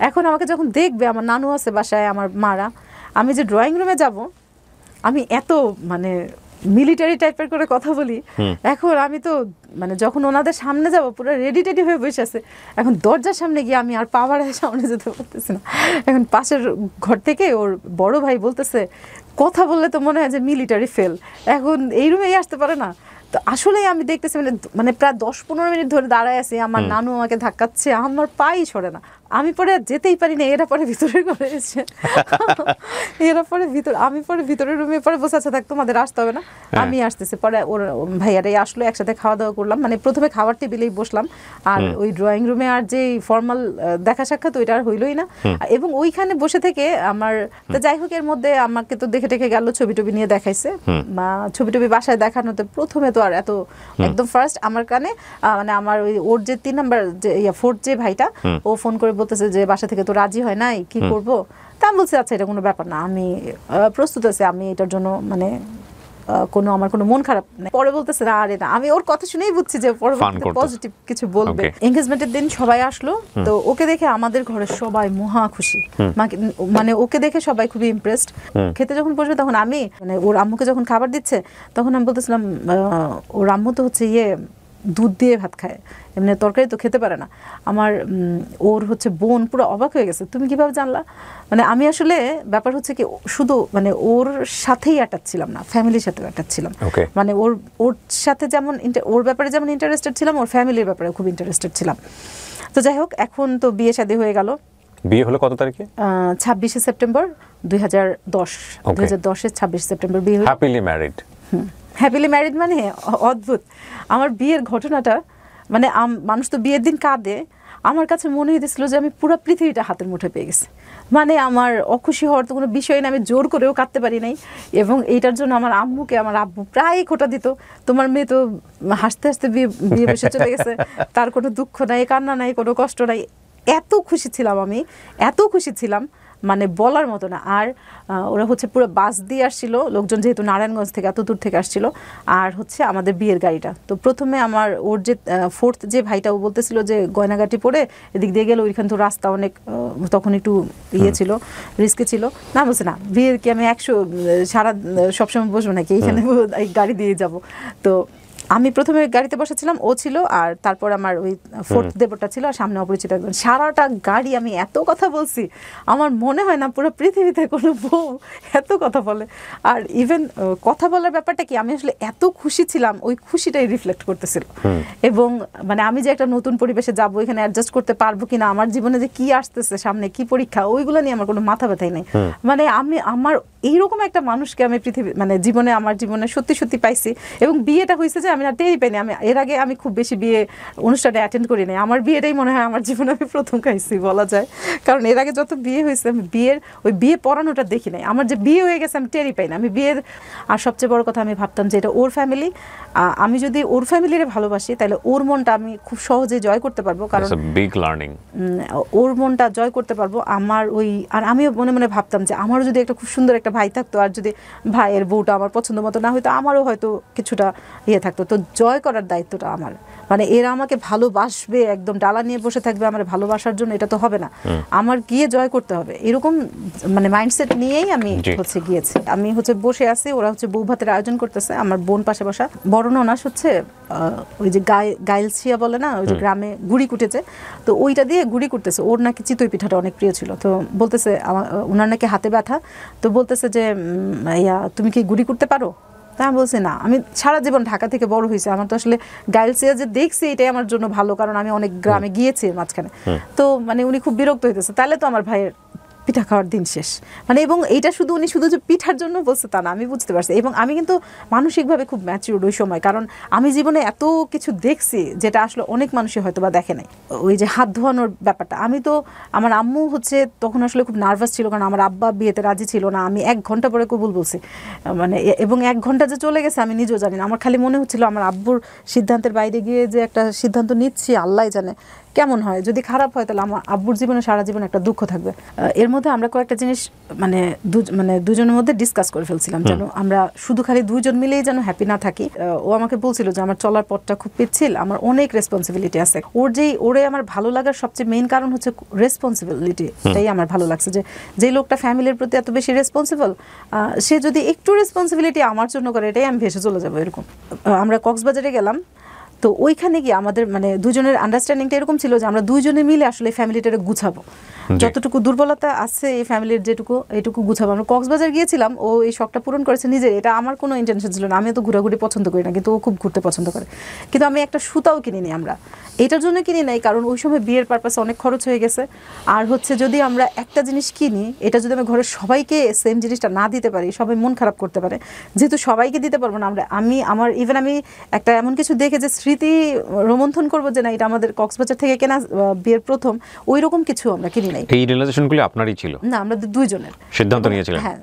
এখন আমাকে যখন দেখবে, আমার নানু আছে বাসায়, আমার মারা, আমি যে ড্রয়িং রুমে যাব, আমি এত মানে মিলিটারি টাইপের করে কথা বলি। এখন আমি তো মানে যখন ওনাদের সামনে যাব পুরো রেডি হয়ে বসে আছে, এখন দরজার সামনে গিয়ে আমি আর পাওয়ারের সামনে যেতে পারতেছি না। এখন পাশের ঘর থেকে ওর বড় ভাই বলতেছে কথা বললে তো মনে হয় যে মিলিটারি ফেল, এখন এই রুমেই আসতে পারে না। তো আসলেই আমি দেখতেছি মানে প্রায় 10-15 মিনিট ধরে দাঁড়ায় আছি, আমার নানু আমাকে ধাক্কাচ্ছে, আমার পাই সরে না, আমি পরে যেতেই পারি না, এরা পরে ভিতরে করে এসে এরা পরে ভিতরে, আমি পরে ভিতরের রুমে পরে বসে আছে, থাক তোমাদের আসতে হবে না, আমি আসতেছি। পরে ওর ভাইয়ারাই আসলো, একসাথে খাওয়া দাওয়া করলাম, মানে প্রথমে খাবার টেবিলেই বসলাম, আর ওই ড্রয়িং রুমে আর যে ফর্মাল দেখা সাক্ষাৎ ওইটা আর হইলই না। এবং ওইখানে বসে থেকে আমার, যাই হোক, এর মধ্যে আমাকে তো দেখে টেকে গেল, ছবি টবি নিয়ে দেখাইছে, বা ছবি টবি বাসায় দেখানোতে প্রথমে তো আর এত একদম ফার্স্ট আমার কানে মানে আমার ওর যে 3 নাম্বার যে 4th যে ভাইটা, ও ফোন করে বলতেছে যে বাসা থেকে তো রাজি হয় নাই, কি করব? তা আমি বলছি আচ্ছা এটা কোনো ব্যাপার না, আমি প্রস্তুত আছি, আমি এটার জন্য মানে আমার কোনো মন খারাপ নেই। পরে বলতেছে না, আরে না, আমি ওর কথা শুনেই বুঝছি যে পরবর্তীতে পজিটিভ কিছু বলবে। এনগেজমেন্টের দিন সবাই আসলো, তো ওকে দেখে আমাদের ঘরের সবাই মহা খুশি, মানে ওকে দেখে সবাই খুবই ইমপ্রেসড। খেতে যখন বসবে তখন আমি মানে ওর আম্মুকে যখন খাবার দিচ্ছে তখন আমি বলতেছিলাম ওর আম্মু তো হচ্ছে দুধ দিয়ে ভাত খায়, এমনি তরকারি তো খেতে পারে না। আমার ওর হচ্ছে বোন পুরো অবাক হয়ে গেছে, তুমি কিভাবে জানলা? মানে আমি আসলে ব্যাপার হচ্ছে কি, শুধু মানে ওর সাথেই অ্যাটাচ ছিলাম না, ফ্যামিলির সাথেও অ্যাটাচ ছিলাম। মানে ওর সাথে যেমন ওর ব্যাপারে যেমন ইন্টারেস্টেড ছিলাম, ওর ফ্যামিলির ব্যাপারে খুব ইন্টারেস্টেড ছিলাম। তো যাই হোক, এখন তো বিয়ে শাদী হয়ে গেল। বিয়ে হলো কত তারিখে? 26শে সেপ্টেম্বর 2010। 2010-এর 26 সেপ্টেম্বর বিয়ে হলো। Happily married. হ্যাপিলি ম্যারিড মানে অদ্ভুত। আমার বিয়ের ঘটনাটা মানে মানুষ তো বিয়ের দিন কাঁদে, আমার কাছে মনে হয়েছিল যে আমি পুরো পৃথিবীটা হাতের মুঠোয় পেয়ে গেছি। মানে আমার অখুশি হওয়ার তো কোনো বিষয় না, আমি জোর করেও কাঁদতে পারি নাই। এবং এইটার জন্য আমার আব্বু প্রায় খোঁটা দিত, তোমার মেয়ে তো হাসতে হাসতে বিয়ে বসে চলে গেছে, তার কোনো দুঃখ নাই, কান্না নাই, কোনো কষ্ট নাই। এত খুশি ছিলাম আমি, এত খুশি ছিলাম মানে বলার মতো না। আর ওরা হচ্ছে পুরো বাস দিয়ে আসছিল, লোকজন যেহেতু নারায়ণগঞ্জ থেকে এত দূর থেকে আসছিল, আর হচ্ছে আমাদের বিয়ের গাড়িটা। তো প্রথমে ওর যে 4th যে ভাইটা, ও বলতেছিল যে গয়নাগাটি পরে এদিক দিয়ে গেলে ওইখান তো রাস্তা অনেক তখন একটু ছিল, রিস্কে ছিল না। বলছে না, বিয়ের কি আমি সবসময় বসবো নাকি, এইখানে গাড়ি দিয়ে যাব। তো আমি প্রথমে গাড়িতে বসেছিলাম, ও ছিল, আর তারপর আমার ওই 4th দেবরটা ছিল, আর সামনে অপরিচিত একজন। সারাটা গাড়ি আমি এত কথা বলছি, আমার মনে হয় না পুরো পৃথিবীতে কোনো বউ এত কথা বলে। আর ইভেন কথা বলার ব্যাপারটা কি, আমি আসলে এত খুশি ছিলাম, ওই খুশিটাই রিফ্লেক্ট করতেছিল। এবং মানে আমি যে একটা নতুন পরিবেশে যাবো, এখানে অ্যাডজাস্ট করতে পারবো কিনা, আমার জীবনে যে কি আসতেছে সামনে, কি পরীক্ষা, ওইগুলো নিয়ে আমার কোনো মাথা ব্যথাই নেই। মানে আমার এইরকম একটা মানুষকে আমি মানে আমার জীবনে সত্যি সত্যি পাইছি। এবং বিয়েটা হয়েছে যে আমি না টেরই পাইনি। এর আগে আমি খুব বেশি বিয়ে অনুষ্ঠানে অ্যাটেন্ড করি নাই, আমার বিয়েটাই মনে হয় আমার জীবনে আমি প্রথম খাইছি বলা যায়। কারণ এর আগে যত বিয়ে হয়েছে আমি বিয়ে পড়ানোটা দেখি নাই, আমার যে বিয়ে হয়ে গেছে আমি টেরই পাই না আমি বিয়ের। আর সবচেয়ে বড় কথা, আমি ভাবতাম যে এটা ওর ফ্যামিলি, আমি যদি ওর ফ্যামিলিরে ভালোবাসি তাহলে ওর মনটা আমি খুব সহজে জয় করতে পারবো, কারণ বিগ লার্নিং, ওর মনটা জয় করতে পারবো। আমার আর আমিও মনে মনে ভাবতাম যে আমারও যদি একটা খুব সুন্দর একটা ভাই থাকতো, আর যদি ভাইয়ের বউটা আমার পছন্দ মতো না হয়তো, আমারও হয়তো কিছুটা থাকতো। তো জয় করার দায়িত্বটা আমার, মানে এরা আমাকে ভালোবাসবে, একদম ডালা নিয়ে বসে থাকবে আমার ভালোবাসার জন্য, এটা তো হবে না, আমার গিয়ে জয় করতে হবে, এরকম মানে মাইন্ডসেট নিয়েই আমি গিয়েছি। আমি বসে আছি, ওরা বউ ভাতের আয়োজন করতেছে, আমার বোন পাশে বসা। বড় ননাস ওই যে গাইলছিয়া বলে না, ওই যে গ্রামে গুড়ি কুটেছে, তো ওইটা দিয়ে গুড়ি কুটতেছে। ওর নাকি চিতই পিঠাটা অনেক প্রিয় ছিল, তো বলতেছে ওনার নাকি হাতে ব্যথা, তো বলতেছে যে তুমি কি গুড়ি কুটতে পারো? তা আমি বলছি না, আমি সারা জীবন ঢাকা থেকে বড় হয়েছি, আমার তো আসলে গাইলসিয়া যে দেখছি এটাই আমার জন্য ভালো, কারণ আমি অনেক গ্রামে গিয়েছি মাঝখানে। তো মানে উনি খুব বিরক্ত হইতেছে, তাহলে তো আমার ভাইয়ের পিঠা খাওয়ার দিন শেষ। মানে এবং এইটা উনি শুধু যে পিঠার জন্য বলছে তা না, আমি বুঝতে পারছি। এবং আমি কিন্তু মানসিকভাবে খুব ম্যাচিউরড ওই সময়, কারণ আমি জীবনে এত কিছু দেখছি যেটা আসলে অনেক মানুষই হয়তো বা দেখে নাই। ওই যে হাত ধোয়ানোর ব্যাপারটা, আমি তো আমার আম্মু তখন আসলে খুব নার্ভাস ছিল, কারণ আমার আব্বা বিয়েতে রাজি ছিল না। আমি 1 ঘন্টা পরে কবুল বলছি, মানে এবং 1 ঘন্টা যে চলে গেছে আমি নিজেও জানি না। আমার খালি মনে হচ্ছিল আমার আব্বুর সিদ্ধান্তের বাইরে গিয়ে যে একটা সিদ্ধান্ত নিচ্ছি, আল্লাহ জানে কেমন হয়, যদি খারাপ হয় তাহলে আমার আব্বুর জীবনে সারা জীবন একটা দুঃখ থাকবে। এর মধ্যে আমরা কয়েকটা জিনিস মানে দুজনের মধ্যে ডিসকাস করে ফেলছিলাম, যেন আমরা শুধু খালি দুজন মিলেই যেন হ্যাপি না থাকি। ও আমাকে বলছিল যে আমার চলার পথটা খুব পিচ্ছিল, আমার অনেক রেসপন্সিবিলিটি আছে। ওরে আমার ভালো লাগার সবচেয়ে মেইন কারণ হচ্ছে রেসপন্সিবিলিটি, এটাই আমার ভালো লাগছে, যে লোকটা ফ্যামিলির প্রতি এত বেশি রেসপন্সিবল, সে যদি একটু রেসপন্সিবিলিটি আমার জন্য করে, এটাই আমি ভেসে চলে যাবো এরকম। আমরা কক্সবাজারে গেলাম, তো ওইখানে গিয়ে আমাদের মানে দুজনের আন্ডারস্ট্যান্ডিংটা এরকম ছিল যে আমরা দুইজনে মিলে আসলে ফ্যামিলিটাকে গুছাবো, যতটুকু দুর্বলতা আছে এই ফ্যামিলির এইটুকু গুছাবো। আমরা কক্সবাজার গিয়েছিলাম, ও এই শখটা পূরণ করেছে নিজে, এটা আমার কোনো ইন্টেনশন ছিল না, আমি তো ঘোরাঘুরি পছন্দ করি না, কিন্তু ও খুব ঘুরতে পছন্দ করে। কিন্তু আমি একটা সুতাও কিনিনি আমরা, এটার জন্য কিনি নাই কারণ ওই সময় বিয়ের পারপাসে অনেক খরচ হয়ে গেছে। আর হচ্ছে যদি আমরা একটা জিনিস কিনি, এটা যদি আমি ঘরের সবাইকে সেম জিনিসটা না দিতে পারি, সবাই মন খারাপ করতে পারে, যেহেতু সবাইকে দিতে পারবো না আমরা, আমি একটা এমন কিছু দেখে যে স্মৃতি রোমন্থন করবো যে না এটা আমাদের কক্সবাজার থেকে কেনা বিয়ের প্রথম, ওই রকম কিছু আমরা কিনি নাই। এই রিয়েলাইজেশনগুলো আপনারই ছিল? না, আমরা দুইজনের সিদ্ধান্ত নিয়েছিলেন। হ্যাঁ,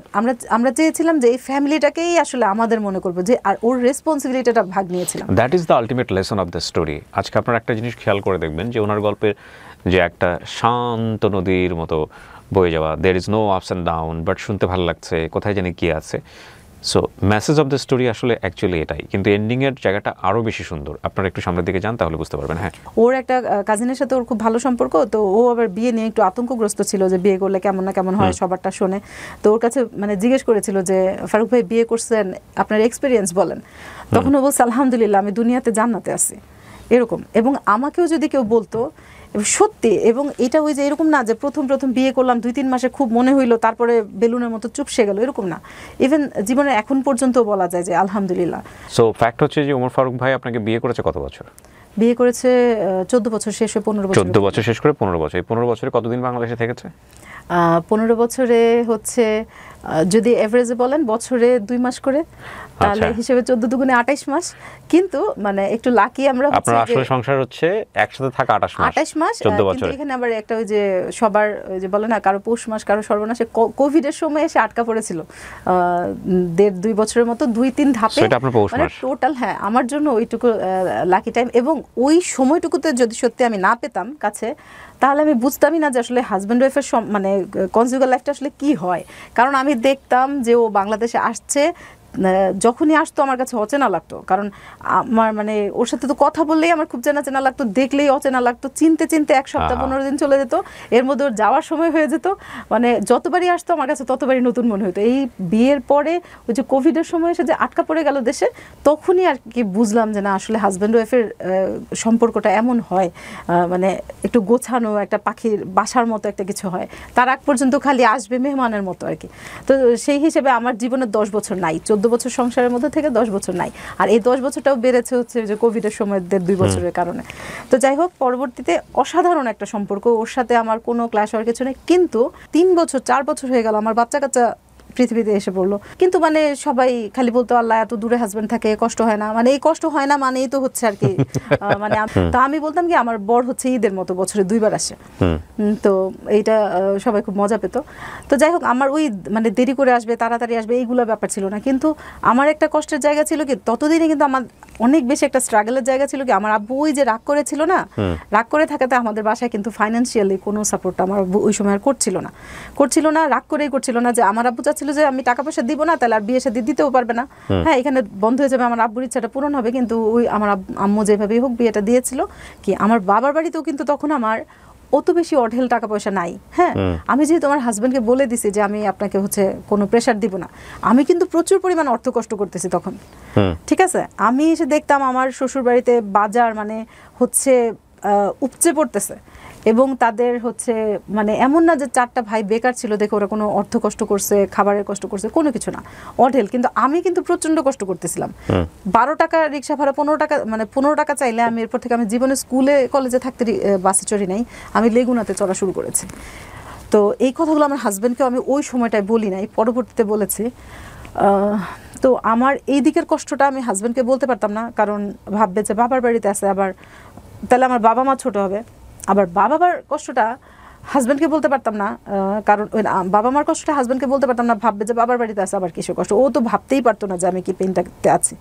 আমরা চেয়েছিলাম যে এই ফ্যামিলিটাকেই আসলে আমাদের মনে করবো, যে আর ওর রেসপন্সিবিলিটিটা ভাগ নিয়েছিলাম। That is the ultimate lesson of the story. আজকে আপনারা একটা জিনিস খেয়াল করে দেখবেন যে ওনার গল্পের যে একটা শান্ত নদীর মতো বয়ে যাওয়া, there is no ups and down, but শুনতে ভালো লাগছে, কোথায় জানি কি আছে। So message of the story আসলে অ্যাকচুয়ালি এটাই, কিন্তু এন্ডিংয়ের জায়গাটা আরও বেশি সুন্দর। আপনারা একটু সামনের দিকে যান তাহলে বুঝতে পারবেন। হ্যাঁ, ওর একটা কাজিনের সাথে ওর খুব ভালো সম্পর্ক, তো ও আবার বিয়ে নিয়ে একটু আতঙ্কগ্রস্ত ছিল যে বিয়ে করলে কেমন না কেমন হয়, সবারটা শোনে। তো ওর কাছে মানে জিজ্ঞেস করেছিল যে ফারুক ভাই বিয়ে করছেন, আপনার এক্সপিরিয়েন্স বলেন। তখন ও বলছে আলহামদুলিল্লাহ আমি দুনিয়াতে জান্নাতে আছি, এরকম। এবং আমাকেও যদি কেউ বলতো সত্যি, এবং এটা ওই যে এরকম না যে প্রথম বিয়ে করলাম 2-3 মাসে খুব মনে হইলো তারপরে বেলুনের মতো চুপসে গেল, এরকম না। ইভেন জীবনে এখন পর্যন্ত বলা যায় যে আলহামদুলিল্লাহ। সো ফ্যাক্ট হচ্ছে যে ওমর ফারুক ভাই আপনাকে বিয়ে করেছে কত বছর? বিয়ে করেছে 14 বছর শেষ হয়ে 15 বছর। 14 বছর শেষ করে 15 বছর। এই 15 বছরে কতদিন বাংলাদেশে থেকেছে? 15 বছরে হচ্ছে যদি এভারেজে বলেন বছরে 2 মাস করে, তাহলে হিসেবে 14 দুগুণে 28 মাস। কিন্তু মানে একটু লাকি আমরা, আপনার আসলে সংসার হচ্ছে একসাথে থাকা 28 মাস 14 বছর। কিন্তু এখানে আবার একটা ওই যে সবার ওই যে বলে না কারো পৌষ মাস কারো সর্বনাশে, কোভিডের সময় এসে আটকা পড়েছিল 1.5-2 বছরের মতো 2-3 ধাপে, সেটা আপনার পৌষ মাস টোটাল। হ্যাঁ, আমার জন্য ওইটুকু লাকি টাইম। এবং ওই সময়টুকুতে যদি সত্যি আমি না পেতাম কাছে, তাহলে আমি বুঝতামই না যে আসলে হাজব্যান্ড ওয়াইফের মানে কনজুগাল লাইফটা আসলে কি হয়। কারণ আমি দেখতাম যে ও বাংলাদেশে আসছে, যখনই আসতো আমার কাছে অচেনা লাগতো, কারণ আমার মানে ওর সাথে তো কথা বললেই আমার খুব চেনা লাগতো, দেখলেই অচেনা লাগতো, চিনতে 1 সপ্তাহ 15 দিন চলে যেত, এর মধ্যে ওর যাওয়ার সময় হয়ে যেত। মানে যতবারই আসতো আমার কাছে ততবারই নতুন মনে হতো। এই বিয়ের পরে ওই যে কোভিডের সময় এসে যে আটকা পড়ে গেল দেশে, তখনই আর কি বুঝলাম যে না আসলে হাজব্যান্ড ওয়াইফের সম্পর্কটা এমন হয়, মানে একটু গোছানো একটা পাখির বাসার মতো একটা কিছু হয়। তার আগ পর্যন্ত খালি আসবে মেহমানের মতো আর কি। তো সেই হিসেবে আমার জীবনের 10 বছর নাই, 14 বছর সংসারের মধ্যে থেকে 10 বছর নাই। আর এই 10 বছরটাও বেড়েছে হচ্ছে যে কোভিডের সময় 1.5-2 বছরের কারণে। তো যাই হোক, পরবর্তীতে অসাধারণ একটা সম্পর্ক, ওর সাথে আমার কোনো ক্লাশ হওয়ার কিছু নেই। কিন্তু 3 বছর 4 বছর হয়ে গেল, আমার বাচ্চা কাচ্চা পৃথিবীতে এসে পড়লো। কিন্তু মানে সবাই খালি বলতো আল্লাহ এত দূরে হাজবেন্ড থাকে, কষ্ট হয় না। মানে এই কষ্ট হয় না মানেই তো হচ্ছে আর কি মানে তা আমি বলতাম কি আমার বর হচ্ছে ঈদের মতো বছরে 2 বার আসে। তো এইটা সবাই খুব মজা পেত। তো যাই হোক, আমার ওই মানে দেরি করে আসবে তাড়াতাড়ি আসবে এইগুলো ব্যাপার ছিল না। কিন্তু আমার একটা কষ্টের জায়গা ছিল কি, ততদিনে কিন্তু আমার অনেক বেশি একটা স্ট্রাগলের জায়গা ছিল কি, আমার আব্বু ওই যে রাগ করেছিল না, রাগ করে থাকাতে আমাদের বাসায় কিন্তু ফাইন্যান্সিয়ালি কোনো সাপোর্ট আমার আব্বু ওই সময় আর করছিল না, রাগ করেই করছিল না। যে আমার আব্বু চাচ্ছিল যে আমি টাকা পয়সা দিব না, তাহলে আর বিয়ে শাদী দিতেও পারবে না, হ্যাঁ এখানে বন্ধ হয়ে যাবে, আমার আব্বুর ইচ্ছাটা পূরণ হবে। কিন্তু ওই আমার আম্মু যেভাবেই হোক বিয়েটা দিয়েছিল। কি আমার বাবার বাড়িতেও কিন্তু তখন আমার অত বেশি অঢেল টাকা পয়সা নাই। হ্যাঁ, আমি যেহেতু আমার হাজবেন্ডকে বলে দিছি যে আমি আপনাকে হচ্ছে কোনো প্রেশার দিব না, আমি কিন্তু প্রচুর পরিমাণ অর্থ কষ্ট করতেছি তখন। ঠিক আছে, আমি এসে দেখতাম আমার শ্বশুর বাড়িতে বাজার মানে হচ্ছে উপচে পড়তেছে, এবং তাদের হচ্ছে মানে এমন না যে 4টা ভাই বেকার ছিল দেখে ওরা কোনো অর্থ কষ্ট করছে, খাবারের কষ্ট করছে, কোনো কিছু না, অঢেল। কিন্তু আমি কিন্তু প্রচন্ড কষ্ট করতেছিলাম। 12 টাকা রিক্সা ভাড়া, 15 টাকা মানে 15 টাকা চাইলে আমি এরপর থেকে আমি জীবনে স্কুলে কলেজে থাকতে বাসে চড়ি নাই, আমি লেগুনাতে চড়া শুরু করেছি। তো এই কথাগুলো আমার হাজব্যান্ডকেও আমি ওই সময়টায় বলি নাই, পরবর্তীতে বলেছি। তো আমার এই দিকের কষ্টটা আমি হাজব্যান্ডকে বলতে পারতাম না, কারণ ভাববে যে বাবার বাড়িতে আছে, আবার তাহলে আমার বাবা মা ছোট হবে। আবার বাবা মার কষ্টটা হাজব্যান্ডকে বলতে পারতাম না, কারণ বাবা মার কষ্টটা হাজব্যান্ডকে বলতে পারতাম না, ভাববে যে বাবার বাড়িতে আছে আবার কিসের কষ্ট। ও তো ভাবতেই পারতো না যে আমি কি পেইনটাতে আছি।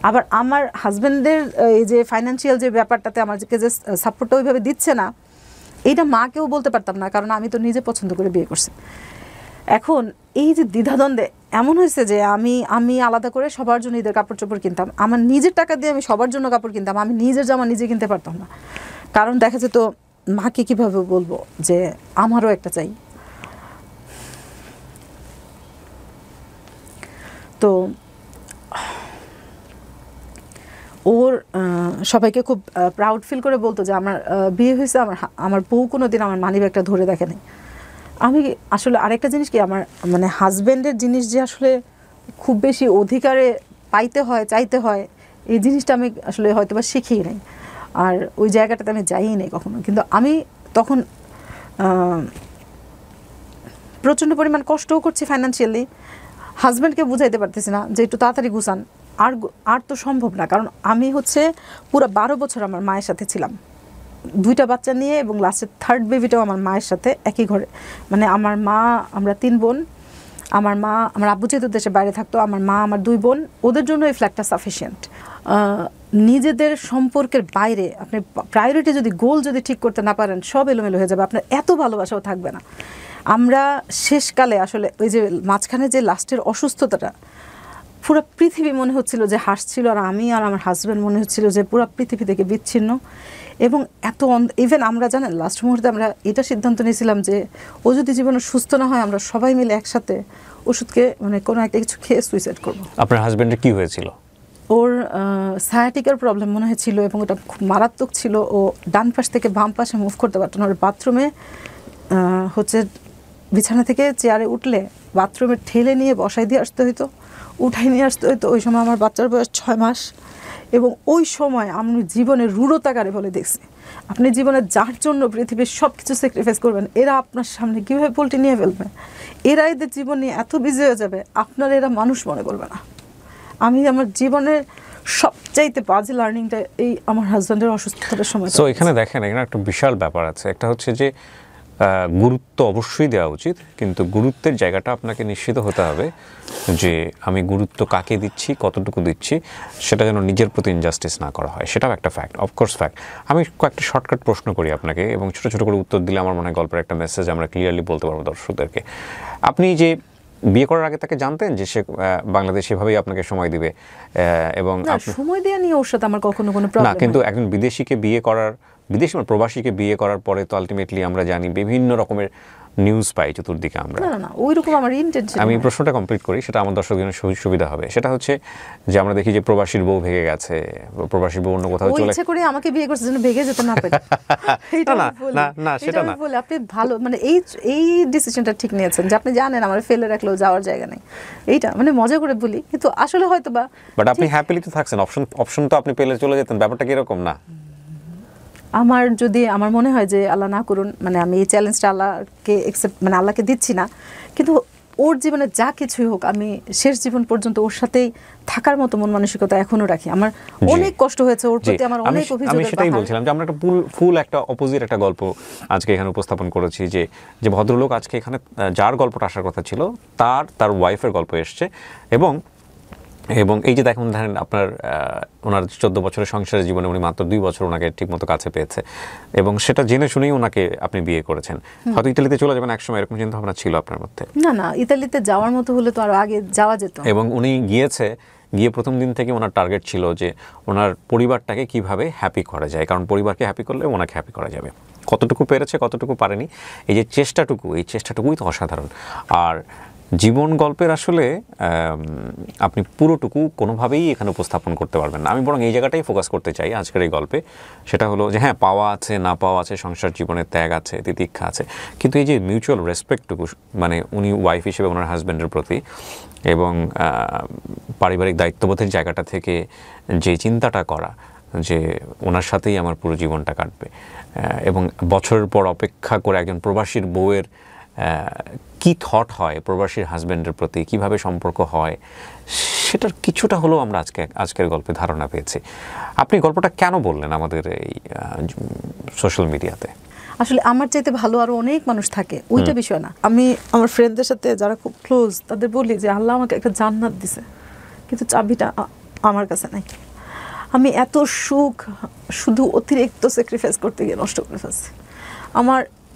আবার আমার হাজব্যান্ডের এই যে ফাইন্যান্সিয়াল যে ব্যাপারটাতে আমাকে যে সাপোর্টটা ওইভাবে দিচ্ছে না, এইটা মাকেও বলতে পারতাম না, কারণ আমি তো নিজে পছন্দ করে বিয়ে করছি। এখন এই যে দ্বিধাদ্বন্দ্বে এমন হয়েছে যে আমি আলাদা করে সবার জন্য ঈদের কাপড় চোপড় কিনতাম, আমার নিজের টাকা দিয়ে আমি সবার জন্য কাপড় কিনতাম, আমি নিজের জামা নিজে কিনতে পারতাম না। কারণ দেখা যেত মাকে কিভাবে বলবো যে আমারও একটা চাই। তো ওর সবাইকে খুব প্রাউড ফিল করে বলতো যে আমার বিয়ে হয়েছে, আমার বউ কোনো দিন আমার মানিব্যাগটা ধরে দেখেনি। আমি আসলে আরেকটা জিনিস কি, আমার মানে হাজব্যান্ডের জিনিস যে আসলে খুব বেশি অধিকারে পাইতে হয়, চাইতে হয়, এই জিনিসটা আমি আসলে হয়তো বা শিখিই নাই, আর ওই জায়গাটাতে আমি যাইই নাই কখনো। কিন্তু আমি তখন প্রচণ্ড পরিমাণ কষ্টও করছি ফাইন্যান্সিয়ালি, হাজব্যান্ডকে বুঝাইতে পারতেছি না যে একটু তাড়াতাড়ি গুছান, আর তো সম্ভব না। কারণ আমি হচ্ছে পুরো 12 বছর আমার মায়ের সাথে ছিলাম, 2টা বাচ্চা নিয়ে, এবং লাস্টের 3rd বেবিটাও আমার মায়ের সাথে একই ঘরে। মানে আমার মা, আমরা 3 বোন, আমার মা, আমার আব্বু যেহেতু দেশের বাইরে থাকতো, আমার মা, আমার 2 বোন, ওদের জন্য এই ফ্ল্যাটটা সাফিসিয়েন্ট। নিজেদের সম্পর্কের বাইরে আপনি প্রায়োরিটি যদি, গোল যদি ঠিক করতে না পারেন, সব এলোমেলো হয়ে যাবে, আপনার এত ভালোবাসাও থাকবে না। আমরা শেষকালে আসলে ওই যে মাঝখানে যে লাস্টের অসুস্থতাটা, পুরো পৃথিবী মনে হচ্ছিল যে হাসছিল, আর আমি আর আমার হাজব্যান্ড মনে হচ্ছিল যে পুরো পৃথিবী থেকে বিচ্ছিন্ন। এবং এত ইভেন আমরা জানেন লাস্ট মুহূর্তে আমরা এটা সিদ্ধান্ত নিয়েছিলাম যে ও যদি জীবনে সুস্থ না হয়, আমরা সবাই মিলে একসাথে ওষুধকে মানে কোনো একটা কিছু খেয়ে সুইসাইড করবো। আপনার হাজব্যান্ডের কি হয়েছিল? ওর সায়াটিকার প্রবলেম মনে হয়েছিল, এবং ওটা খুব মারাত্মক ছিল। ও ডান পাশ থেকে বাম পাশে মুভ করতে পারতো না। ওর বাথরুমে হচ্ছে বিছানা থেকে চেয়ারে উঠলে বাথরুমে ঠেলে নিয়ে বসাই দিয়ে আসতে হইতো, উঠাই নিয়ে আসতে হইতো। ওই সময় আমার বাচ্চার বয়স 6 মাস, এবং ওই সময় আমি জীবনের রূঢ়তাকারে বলে দেখছি, আপনি জীবনে যার জন্য পৃথিবীর সব কিছু স্যাক্রিফাইস করবেন, এরা আপনার সামনে কীভাবে পোল্টে নিয়ে ফেলবে, এরা এদের জীবন নিয়ে এত বিজি হয়ে যাবে, আপনার এরা মানুষ মনে করবে না। আমি আমার জীবনের সবচাইতে বাজে লার্নিংটা এই আমার হাজব্যান্ডের অসুস্থতার সময়। সো এখানে দেখেন, এখানে একটা বিশাল ব্যাপার আছে। একটা হচ্ছে যে গুরুত্ব অবশ্যই দেওয়া উচিত, কিন্তু গুরুত্বের জায়গাটা আপনাকে নিশ্চিত হতে হবে যে আমি গুরুত্ব কাকে দিচ্ছি, কতটুকু দিচ্ছি, সেটা যেন নিজের প্রতি ইনজাস্টিস না করা হয়। সেটাও একটা ফ্যাক্ট, অফকোর্স ফ্যাক্ট। আমি কয়েকটা শর্টকাট প্রশ্ন করি আপনাকে, এবং ছোটো ছোটো করে উত্তর দিলে আমার মনে হয় গল্পের একটা মেসেজ আমরা ক্লিয়ারলি বলতে পারবো দর্শকদেরকে। আপনি যে বিয়ে করার আগে তাকে জানতেন যে সে বাংলাদেশে এভাবেই আপনাকে সময় দিবে, এবং সময় দেওয়া নিয়ে ওর সাথে আমার কখনো কোনো প্রবলেম না, কিন্তু একজন বিদেশিকে বিয়ে করার, বিদেশি প্রবাসীকে বিয়ে করার পরে তো আলটিমেটলি আমরা জানি বিভিন্ন রকমের নিউজ পাই চতুর্দিকে আমরা। না ওইরকম আমার ইন্টেনশন। আমি প্রশ্নটা কমপ্লিট করি, সেটা আমার দর্শকদের সুবিধা হবে। সেটা হচ্ছে যে আমরা দেখি যে প্রবাসীর বউ ভেগে গেছে, প্রবাসীর বউ অন্য কোথাও চলে, ইচ্ছে করে আমাকে বিয়ে করছে যেন ভেগে যেতে না পারে। না সেটা না, আপনি ভালো মানে এই ডিসিশনটা ঠিক নিয়েছেন যে আপনি জানেন আমার ফেলে রাখলেও যাওয়ার জায়গা নেই, এইটা মানে মজা করে বলি, কিন্তু আসলে হয়তো বা বাট আপনি হ্যাপিলি তো থাকছেন, অপশন তো আপনি পেলে চলে যেতেন, ব্যাপারটা কি এরকম না? আমার যদি আমার মনে হয় যে আল্লাহ না করুন, মানে আমি এই চ্যালেঞ্জটা আল্লাহকে অ্যাকসেপ্ট, মানে আল্লাহকে দিচ্ছি না, কিন্তু ওর জীবনে যা কিছুই হোক আমি শেষ জীবন পর্যন্ত ওর সাথেই থাকার মতো মন মানসিকতা এখনো রাখি। আমার অনেক কষ্ট হয়েছে ওর প্রতি, আমার অনেক অভিযোগ। আমি সেটাই বলছিলাম যে আমরা একটা ফুল একটা অপোজিট একটা গল্প আজকে এখানে উপস্থাপন করেছি, যে ভদ্রলোক আজকে এখানে যার গল্পটা আসার কথা ছিল তার ওয়াইফের গল্প এসছে, এবং এই যে দেখুন ধরেন আপনার ওনার 14 বছরের সংসারের জীবনে উনি মাত্র 2 বছর ওনাকে ঠিকমতো কাছে পেয়েছে, এবং সেটা জেনে শুনেই ওনাকে আপনি বিয়ে করেছেন। হয়তো ইতালিতে চলে যাবেন একসময়, এরকম চিন্তা ভাবনা ছিল আপনার মধ্যে? না ইতালিতে যাওয়ার মতো হলে তো আরো আগে যাওয়া যেত। এবং উনি গিয়ে প্রথম দিন থেকে ওনার টার্গেট ছিল যে ওনার পরিবারটাকে কিভাবে হ্যাপি করা যায়, কারণ পরিবারকে হ্যাপি করলে ওনাকে হ্যাপি করা যাবে। কতটুকু পেরেছে, কতটুকু পারেনি, এই যে চেষ্টাটুকুই তো অসাধারণ। আর জীবন গল্পের আসলে আপনি পুরোটুকু কোনোভাবেই এখানে উপস্থাপন করতে পারবেন না। আমি বরং এই জায়গাটাই ফোকাস করতে চাই আজকের এই গল্পে, সেটা হলো যে হ্যাঁ, পাওয়া আছে, না পাওয়া আছে, সংসার জীবনের ত্যাগ আছে, তিতিক্ষা আছে, কিন্তু এই যে মিউচুয়াল রেসপেক্টটুকু, মানে উনি ওয়াইফ হিসেবে ওনার হাজব্যান্ডের প্রতি, এবং পারিবারিক দায়িত্ববোধের জায়গাটা থেকে যে চিন্তাটা করা যে ওনার সাথেই আমার পুরো জীবনটা কাটবে, এবং বছরের পর অপেক্ষা করে একজন প্রবাসীর বউয়ের কি থট হয় প্রবাসীর হাজব্যান্ডের প্রতি, কিভাবে সম্পর্ক হয়, সেটার কিছুটা হলেও আমরা আজকের গল্পে ধারণা পেয়েছি। আপনি গল্পটা কেন বললেন আমাদের এই সোশ্যাল মিডিয়াতে? আসলে আমার চাইতে ভালো আরো অনেক মানুষ থাকে, ওইটা বিষয় না। আমি আমার ফ্রেন্ডদের সাথে যারা খুব ক্লোজ তাদের বলি যে আল্লাহ আমাকে একটা জান্নাত দিছে, কিন্তু চাবিটা আমার কাছে নাই। আমি এত সুখ শুধু অতিরিক্ত স্যাক্রিফাইস করতে গিয়ে নষ্ট করে ফেলছি।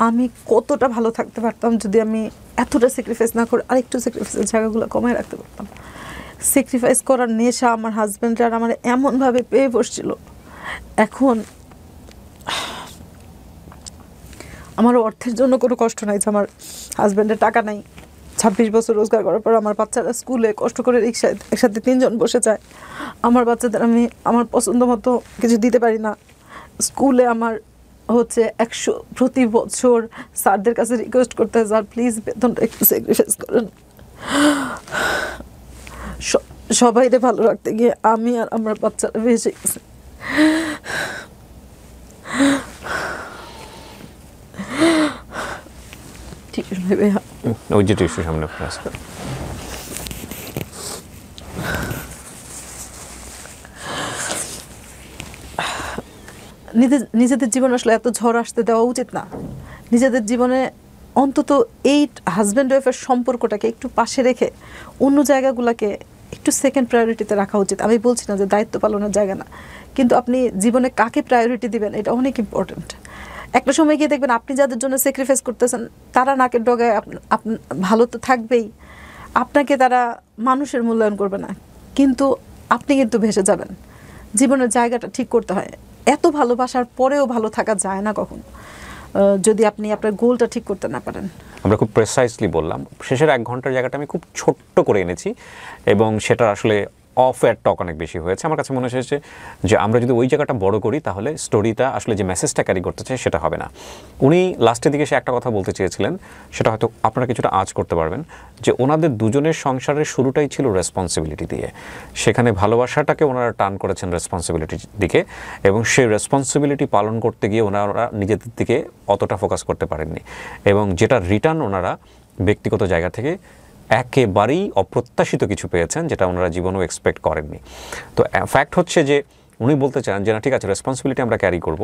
আমি কতটা ভালো থাকতে পারতাম যদি আমি এতটা স্যাক্রিফাইস না করে আরেকটু স্যাক্রিফাইসের জায়গাগুলো কমায় রাখতে পারতাম। স্যাক্রিফাইস করার নেশা আমার হাজব্যান্ড আর আমার এমনভাবে পেয়ে বসছিল, এখন আমারও অর্থের জন্য কোনো কষ্ট নাই যে আমার হাজব্যান্ডের টাকা নাই, 26 বছর রোজগার করার পর আমার বাচ্চারা স্কুলে কষ্ট করে রিক্সায় একসাথে 3 জন বসে যায়, আমার বাচ্চাদের আমি আমার পছন্দ মতো কিছু দিতে পারি না। স্কুলে আমার হচ্ছে 100 প্রতি বছর স্যারদের কাছে রিকোয়েস্ট করতে হয়, স্যার প্লিজ বেতনটা একটু স্যাক্রিফাইস করেন। সবাইকে ভালো রাখতে গিয়ে আমি আর আমার বাচ্চারা ভেসে গেছে। ওই যে টিস্যু সামনে নিজেদের জীবনে আসলে এত ঝড় আসতে দেওয়া উচিত না। নিজেদের জীবনে অন্তত এই হাজব্যান্ড ওয়াইফের সম্পর্কটাকে একটু পাশে রেখে অন্য জায়গাগুলোকে একটু সেকেন্ড প্রায়োরিটিতে রাখা উচিত। আমি বলছি না যে দায়িত্ব পালনের জায়গা না, কিন্তু আপনি জীবনে কাকে প্রায়োরিটি দিবেন এটা অনেক ইম্পর্টেন্ট। একটা সময় গিয়ে দেখবেন আপনি যাদের জন্য স্যাক্রিফাইস করতেছেন তারা নাকের ডগায় ভালো তো থাকবেই, আপনাকে তারা মানুষের মূল্যায়ন করবে না, কিন্তু আপনি কিন্তু ভেসে যাবেন। জীবনের জায়গাটা ঠিক করতে হয়। এত ভালোবাসার পরেও ভালো থাকা যায় না কখনো, যদি আপনি আপনার গোলটা ঠিক করতে না পারেন। আমরা খুব প্রেসাইসলি বললাম, শেষের 1 ঘন্টার জায়গাটা আমি খুব ছোট্ট করে এনেছি এবং সেটা আসলে অফ এর টক অনেক বেশি হয়েছে। আমার কাছে মনে হয়েছে যে আমরা যদি ওই জায়গাটা বড় করি তাহলে স্টোরিটা আসলে যে মেসেজটা ক্যারি করতে চাই সেটা হবে না। উনি লাস্টের দিকে সে একটা কথা বলতে চেয়েছিলেন, সেটা হয়তো আপনারা কিছুটা আঁচ করতে পারবেন, যে ওনাদের দুজনের সংসারের শুরুটাই ছিল রেসপন্সিবিলিটি দিয়ে। সেখানে ভালোবাসাটাকে ওনারা টার্ন করেছেন রেসপন্সিবিলিটির দিকে, এবং সেই রেসপন্সিবিলিটি পালন করতে গিয়ে ওনারা নিজেদের দিকে অতটা ফোকাস করতে পারেননি, এবং যেটা রিটার্ন ওনারা ব্যক্তিগত জায়গা থেকে একেবারেই অপ্রত্যাশিত কিছু পেয়েছেন, যেটা ওনারা জীবনেও এক্সপেক্ট করেননি। তো ফ্যাক্ট হচ্ছে যে উনি বলতে চান যে না ঠিক আছে, রেসপন্সিবিলিটি আমরা ক্যারি করব,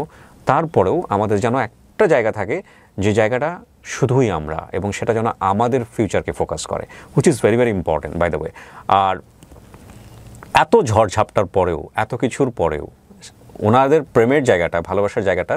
তারপরেও আমাদের যেন একটা জায়গা থাকে যে জায়গাটা শুধুই আমরা, এবং সেটা যেন আমাদের ফিউচারকে ফোকাস করে, which is very very important by the way. আর এত ঝড়ঝাপটার পরেও, এত কিছুর পরেও ওনাদের প্রেমের জায়গাটা, ভালোবাসার জায়গাটা